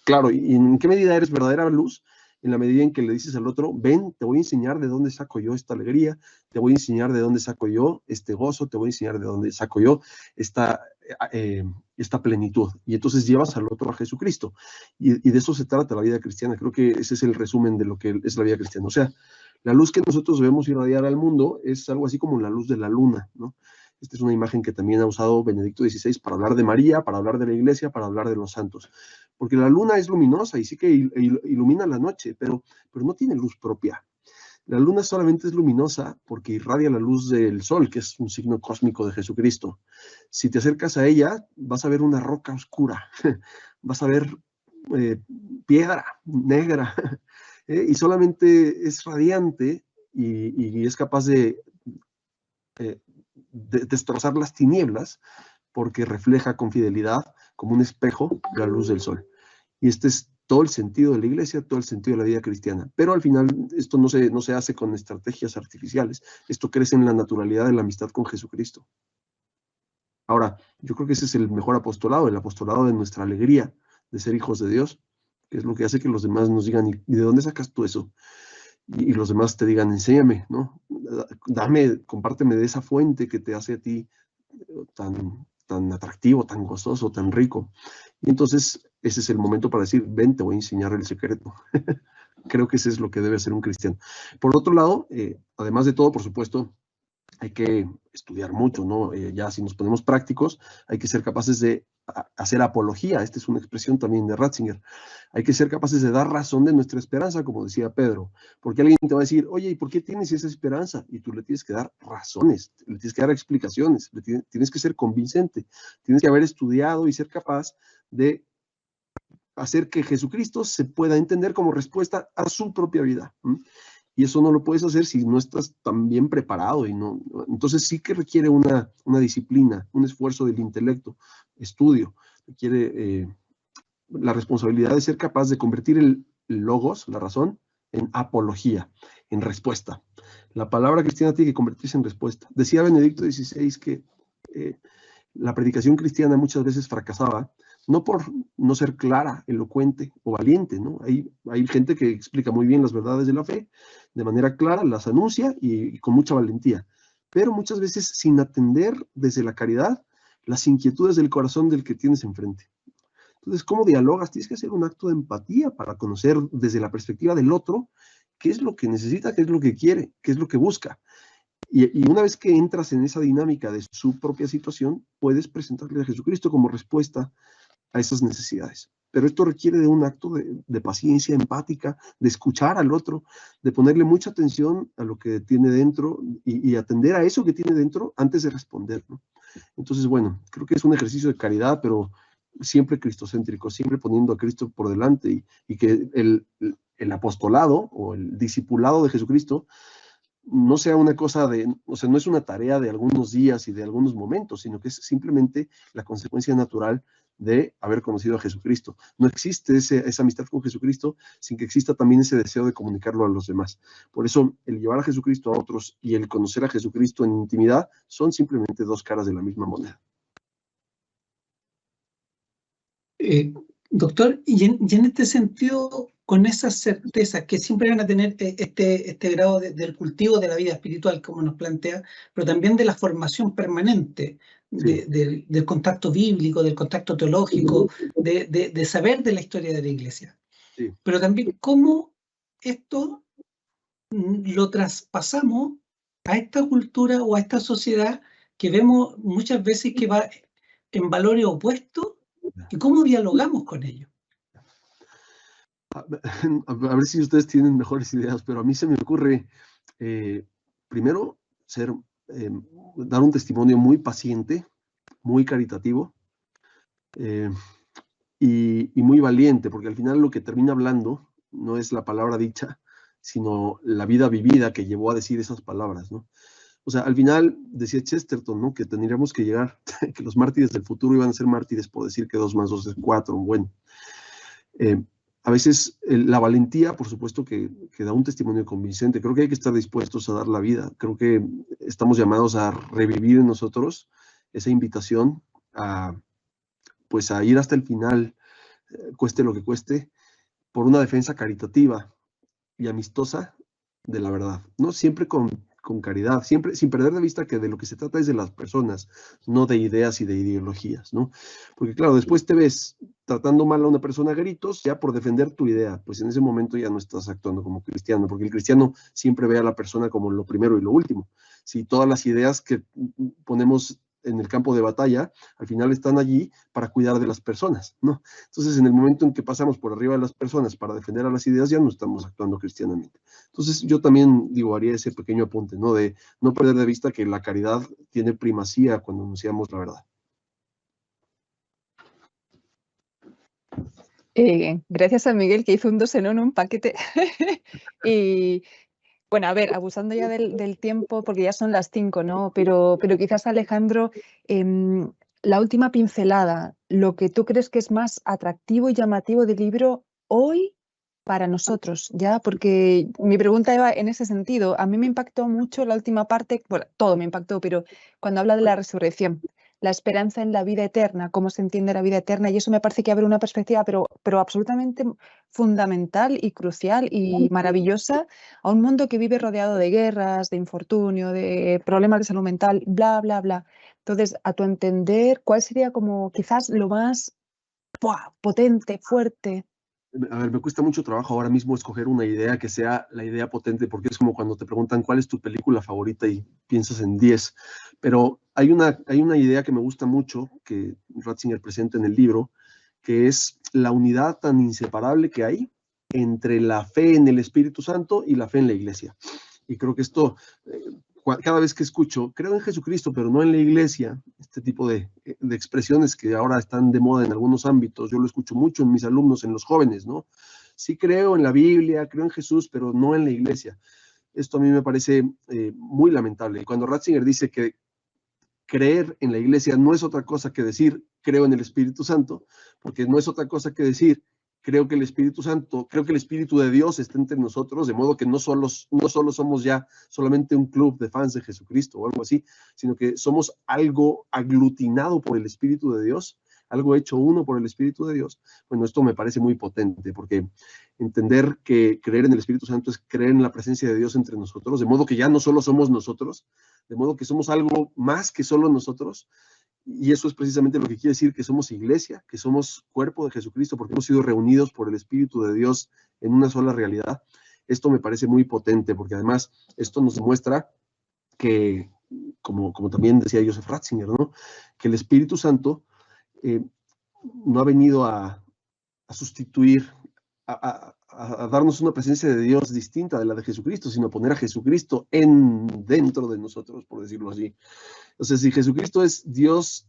claro, ¿y en qué medida eres verdadera luz? En la medida en que le dices al otro, ven, te voy a enseñar de dónde saco yo esta alegría, te voy a enseñar de dónde saco yo este gozo, te voy a enseñar de dónde saco yo esta plenitud. Y entonces llevas al otro a Jesucristo. Y de eso se trata la vida cristiana. Creo que ese es el resumen de lo que es la vida cristiana. O sea, la luz que nosotros debemos irradiar al mundo es algo así como la luz de la luna, ¿no? Esta es una imagen que también ha usado Benedicto XVI para hablar de María, para hablar de la iglesia, para hablar de los santos. Porque la luna es luminosa y sí que ilumina la noche, pero no tiene luz propia. La luna solamente es luminosa porque irradia la luz del sol, que es un signo cósmico de Jesucristo. Si te acercas a ella, vas a ver una roca oscura, vas a ver piedra negra, y solamente es radiante y es capaz de destrozar las tinieblas porque refleja con fidelidad, como un espejo, la luz del sol. Y este es todo el sentido de la iglesia, todo el sentido de la vida cristiana. Pero al final esto no se hace con estrategias artificiales, esto crece en la naturalidad de la amistad con Jesucristo. Ahora, yo creo que ese es el mejor apostolado, el apostolado de nuestra alegría de ser hijos de Dios, que es lo que hace que los demás nos digan, ¿y de dónde sacas tú eso? Y los demás te digan, enséñame, ¿no? Compárteme de esa fuente que te hace a ti tan atractivo, tan gozoso, tan rico. Y entonces ese es el momento para decir, ven, te voy a enseñar el secreto. Creo que ese es lo que debe hacer un cristiano. Por otro lado, además de todo, por supuesto, hay que estudiar mucho, ¿no? Ya si nos ponemos prácticos, hay que ser capaces de hacer apología. Esta es una expresión también de Ratzinger. Hay que ser capaces de dar razón de nuestra esperanza, como decía Pedro. Porque alguien te va a decir, oye, ¿y por qué tienes esa esperanza? Y tú le tienes que dar razones, le tienes que dar explicaciones, tienes que ser convincente, tienes que haber estudiado y ser capaz de hacer que Jesucristo se pueda entender como respuesta a su propia vida. Y eso no lo puedes hacer si no estás tan bien preparado. Entonces sí que requiere una disciplina, un esfuerzo del intelecto, estudio. Requiere la responsabilidad de ser capaz de convertir el logos, la razón, en apología, en respuesta. La palabra cristiana tiene que convertirse en respuesta. Decía Benedicto XVI que la predicación cristiana muchas veces fracasaba, no por no ser clara, elocuente o valiente, ¿no? Hay gente que explica muy bien las verdades de la fe, de manera clara, las anuncia y con mucha valentía, pero muchas veces sin atender desde la caridad las inquietudes del corazón del que tienes enfrente. Entonces, ¿cómo dialogas? Tienes que hacer un acto de empatía para conocer desde la perspectiva del otro qué es lo que necesita, qué es lo que quiere, qué es lo que busca. Y una vez que entras en esa dinámica de su propia situación, puedes presentarle a Jesucristo como respuesta a esas necesidades. Pero esto requiere de un acto de paciencia empática, de escuchar al otro, de ponerle mucha atención a lo que tiene dentro y atender a eso que tiene dentro antes de responder, ¿no? Entonces, bueno, creo que es un ejercicio de caridad, pero siempre cristocéntrico, siempre poniendo a Cristo por delante y que el apostolado o el discipulado de Jesucristo no sea una cosa no es una tarea de algunos días y de algunos momentos, sino que es simplemente la consecuencia natural de haber conocido a Jesucristo. No existe esa amistad con Jesucristo sin que exista también ese deseo de comunicarlo a los demás. Por eso, el llevar a Jesucristo a otros y el conocer a Jesucristo en intimidad son simplemente dos caras de la misma moneda. Doctor, y en este sentido, con esa certeza que siempre van a tener este grado del cultivo de la vida espiritual, como nos plantea, pero también de la formación permanente, Sí. del contacto bíblico, del contacto teológico, de saber de la historia de la Iglesia. Sí. Pero también cómo esto lo traspasamos a esta cultura o a esta sociedad que vemos muchas veces que va en valores opuestos, y cómo dialogamos con ellos. A ver si ustedes tienen mejores ideas, pero a mí se me ocurre, primero, dar un testimonio muy paciente, muy caritativo, y muy valiente, porque al final lo que termina hablando no es la palabra dicha, sino la vida vivida que llevó a decir esas palabras, ¿no? O sea, al final decía Chesterton, ¿no? Que tendríamos que llegar, que los mártires del futuro iban a ser mártires por decir que 2 más 2 es 4, bueno. A veces la valentía, por supuesto, que da un testimonio convincente. Creo que hay que estar dispuestos a dar la vida. Creo que estamos llamados a revivir en nosotros esa invitación pues a ir hasta el final, cueste lo que cueste, por una defensa caritativa y amistosa de la verdad, ¿no? Siempre con caridad, siempre sin perder de vista que de lo que se trata es de las personas, no de ideas y de ideologías, ¿no? Porque claro, después te ves tratando mal a una persona a gritos ya por defender tu idea, pues en ese momento ya no estás actuando como cristiano, porque el cristiano siempre ve a la persona como lo primero y lo último. Si todas las ideas que ponemos en el campo de batalla, al final están allí para cuidar de las personas, ¿no? Entonces, en el momento en que pasamos por arriba de las personas para defender a las ideas, ya no estamos actuando cristianamente. Entonces, yo también, haría ese pequeño apunte, ¿no? De no perder de vista que la caridad tiene primacía cuando anunciamos la verdad. Gracias a Miguel, que hizo un 2 en 1, un paquete. Y bueno, a ver, abusando ya del tiempo, porque ya son las 5, ¿no? Pero quizás, Alejandro, la última pincelada, lo que tú crees que es más atractivo y llamativo del libro hoy para nosotros, ¿ya? Porque mi pregunta iba en ese sentido. A mí me impactó mucho la última parte, bueno, todo me impactó, pero cuando habla de la resurrección, la esperanza en la vida eterna, cómo se entiende la vida eterna, y eso me parece que abre una perspectiva, pero absolutamente fundamental y crucial y maravillosa a un mundo que vive rodeado de guerras, de infortunio, de problemas de salud mental, bla, bla, bla. Entonces, a tu entender, ¿cuál sería como quizás lo más potente, fuerte? A ver, me cuesta mucho trabajo ahora mismo escoger una idea que sea la idea potente, porque es como cuando te preguntan cuál es tu película favorita y piensas en 10. Pero hay una idea que me gusta mucho, que Ratzinger presenta en el libro, que es la unidad tan inseparable que hay entre la fe en el Espíritu Santo y la fe en la Iglesia. Y creo que esto, cada vez que escucho, creo en Jesucristo, pero no en la Iglesia, este tipo de expresiones que ahora están de moda en algunos ámbitos, yo lo escucho mucho en mis alumnos, en los jóvenes, ¿no? Sí creo en la Biblia, creo en Jesús, pero no en la Iglesia. Esto a mí me parece muy lamentable. Y cuando Ratzinger dice que creer en la Iglesia no es otra cosa que decir creo en el Espíritu Santo, porque no es otra cosa que decir creo que el Espíritu Santo, creo que el Espíritu de Dios está entre nosotros, de modo que no solo somos ya solamente un club de fans de Jesucristo o algo así, sino que somos algo aglutinado por el Espíritu de Dios, algo hecho uno por el Espíritu de Dios. Bueno, esto me parece muy potente, porque entender que creer en el Espíritu Santo es creer en la presencia de Dios entre nosotros, de modo que ya no solo somos nosotros, de modo que somos algo más que solo nosotros. Y eso es precisamente lo que quiere decir que somos iglesia, que somos cuerpo de Jesucristo, porque hemos sido reunidos por el Espíritu de Dios en una sola realidad. Esto me parece muy potente, porque además esto nos demuestra que, como también decía Joseph Ratzinger, ¿no? Que el Espíritu Santo no ha venido a sustituir, a darnos una presencia de Dios distinta de la de Jesucristo, sino a poner a Jesucristo dentro de nosotros, por decirlo así. Entonces, si Jesucristo es Dios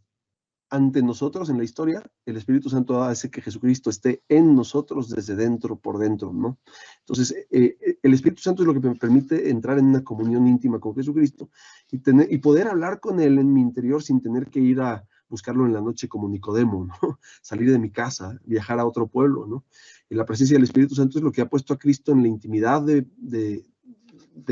ante nosotros en la historia, el Espíritu Santo hace que Jesucristo esté en nosotros desde dentro, por dentro, ¿no? Entonces, el Espíritu Santo es lo que me permite entrar en una comunión íntima con Jesucristo y poder hablar con Él en mi interior sin tener que ir a buscarlo en la noche como Nicodemo, ¿no? Salir de mi casa, viajar a otro pueblo, ¿no? Y la presencia del Espíritu Santo es lo que ha puesto a Cristo en la intimidad de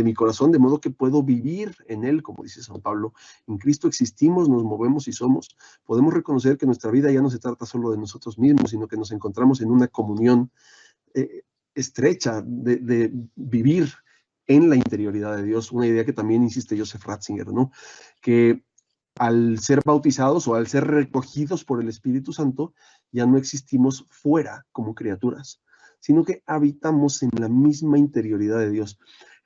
mi corazón, de modo que puedo vivir en Él, como dice San Pablo. En Cristo existimos, nos movemos y somos. Podemos reconocer que nuestra vida ya no se trata solo de nosotros mismos, sino que nos encontramos en una comunión estrecha de vivir en la interioridad de Dios, una idea que también insiste Joseph Ratzinger, ¿no? Que al ser bautizados o al ser recogidos por el Espíritu Santo, ya no existimos fuera como criaturas, sino que habitamos en la misma interioridad de Dios.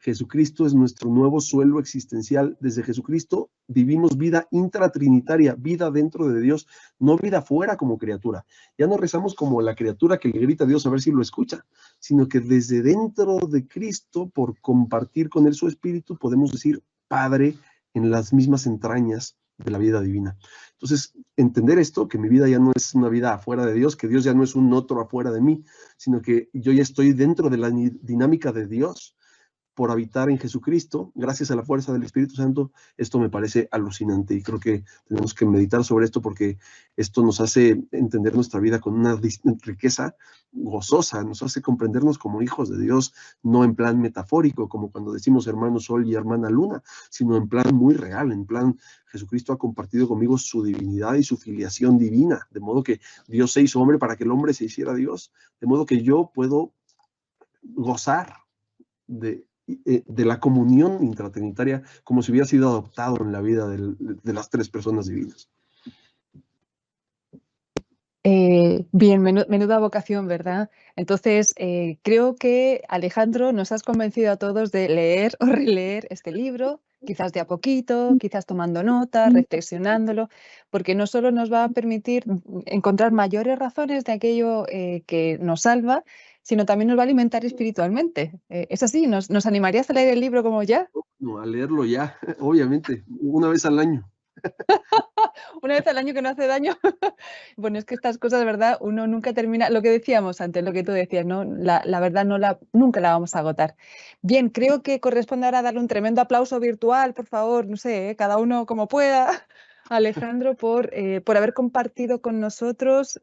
Jesucristo es nuestro nuevo suelo existencial. Desde Jesucristo vivimos vida intratrinitaria, vida dentro de Dios, no vida fuera como criatura. Ya no rezamos como la criatura que le grita a Dios a ver si lo escucha, sino que desde dentro de Cristo, por compartir con Él su espíritu, podemos decir Padre en las mismas entrañas de la vida divina. Entonces, entender esto, que mi vida ya no es una vida afuera de Dios, que Dios ya no es un otro afuera de mí, sino que yo ya estoy dentro de la dinámica de Dios, por habitar en Jesucristo, gracias a la fuerza del Espíritu Santo, esto me parece alucinante y creo que tenemos que meditar sobre esto porque esto nos hace entender nuestra vida con una riqueza gozosa, nos hace comprendernos como hijos de Dios, no en plan metafórico, como cuando decimos hermano Sol y hermana Luna, sino en plan muy real, en plan Jesucristo ha compartido conmigo su divinidad y su filiación divina, de modo que Dios se hizo hombre para que el hombre se hiciera Dios, de modo que yo puedo gozar de la comunión intratrinitaria como si hubiera sido adoptado en la vida de las tres personas divinas. Bien, menuda vocación, ¿verdad? Entonces, creo que, Alejandro, nos has convencido a todos de leer o releer este libro, quizás de a poquito, quizás tomando nota, reflexionándolo, porque no solo nos va a permitir encontrar mayores razones de aquello que nos salva, sino también nos va a alimentar espiritualmente. ¿Es así? ¿Nos animarías a leer el libro como ya? No, a leerlo ya, obviamente, una vez al año. Una vez al año que no hace daño. Bueno, es que estas cosas, de verdad, uno nunca termina, lo que decíamos antes, lo que tú decías, ¿no? La verdad nunca la vamos a agotar. Bien, creo que corresponde ahora darle un tremendo aplauso virtual, por favor, no sé, cada uno como pueda, a Alejandro por haber compartido con nosotros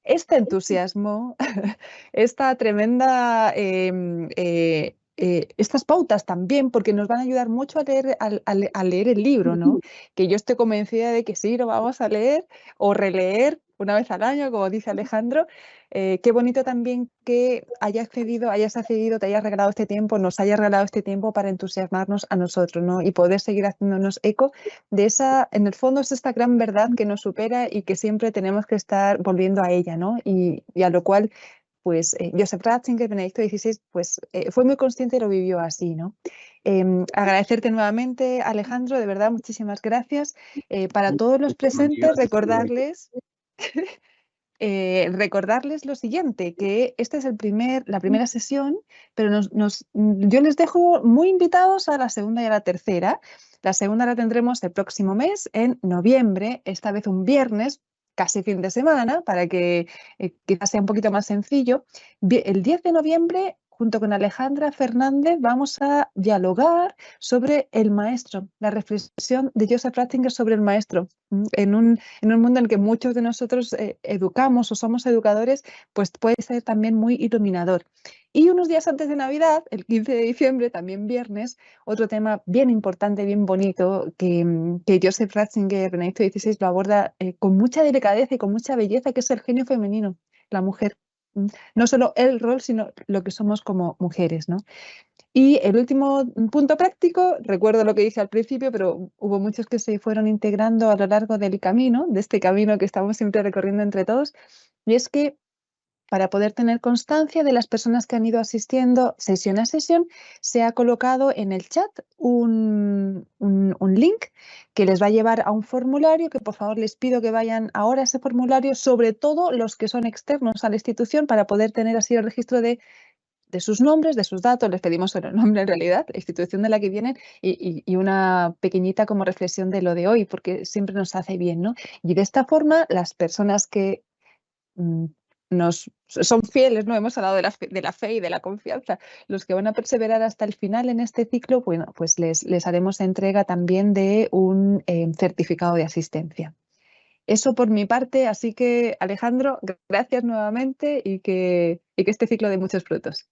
este entusiasmo, esta tremenda estas pautas también, porque nos van a ayudar mucho a leer el libro, ¿no? Que yo estoy convencida de que sí, lo vamos a leer o releer una vez al año, como dice Alejandro. Qué bonito también que hayas accedido, te hayas regalado este tiempo, nos hayas regalado este tiempo para entusiasmarnos a nosotros, ¿no? Y poder seguir haciéndonos eco de esa, en el fondo es esta gran verdad que nos supera y que siempre tenemos que estar volviendo a ella, ¿no? Y a lo cual pues Joseph Ratzinger, Benedicto XVI, pues fue muy consciente y lo vivió así, ¿no? Agradecerte nuevamente, Alejandro, de verdad, muchísimas gracias. Para todos los presentes, recordarles lo siguiente, que esta es la primera sesión, pero yo les dejo muy invitados a la segunda y a la tercera. La segunda la tendremos el próximo mes, en noviembre, esta vez un viernes, casi fin de semana, para que quizás sea un poquito más sencillo. El 10 de noviembre, junto con Alejandra Fernández, vamos a dialogar sobre el maestro, la reflexión de Joseph Ratzinger sobre el maestro. En un mundo en el que muchos de nosotros educamos o somos educadores, pues puede ser también muy iluminador. Y unos días antes de Navidad, el 15 de diciembre, también viernes, otro tema bien importante, bien bonito, que Joseph Ratzinger, Benedicto XVI, lo aborda con mucha delicadeza y con mucha belleza, que es el genio femenino, la mujer. No solo el rol, sino lo que somos como mujeres, ¿no? Y el último punto práctico, recuerdo lo que dije al principio, pero hubo muchos que se fueron integrando a lo largo del camino, de este camino que estamos siempre recorriendo entre todos, y es que para poder tener constancia de las personas que han ido asistiendo sesión a sesión, se ha colocado en el chat un link que les va a llevar a un formulario, que por favor les pido que vayan ahora a ese formulario, sobre todo los que son externos a la institución, para poder tener así el registro de sus nombres, de sus datos. Les pedimos solo el nombre en realidad, la institución de la que vienen y una pequeñita como reflexión de lo de hoy, porque siempre nos hace bien, ¿no? Y de esta forma, las personas que son fieles, ¿no? Hemos hablado de la fe y de la confianza. Los que van a perseverar hasta el final en este ciclo, bueno, pues les haremos entrega también de un certificado de asistencia. Eso por mi parte, así que Alejandro, gracias nuevamente y que este ciclo dé muchos frutos.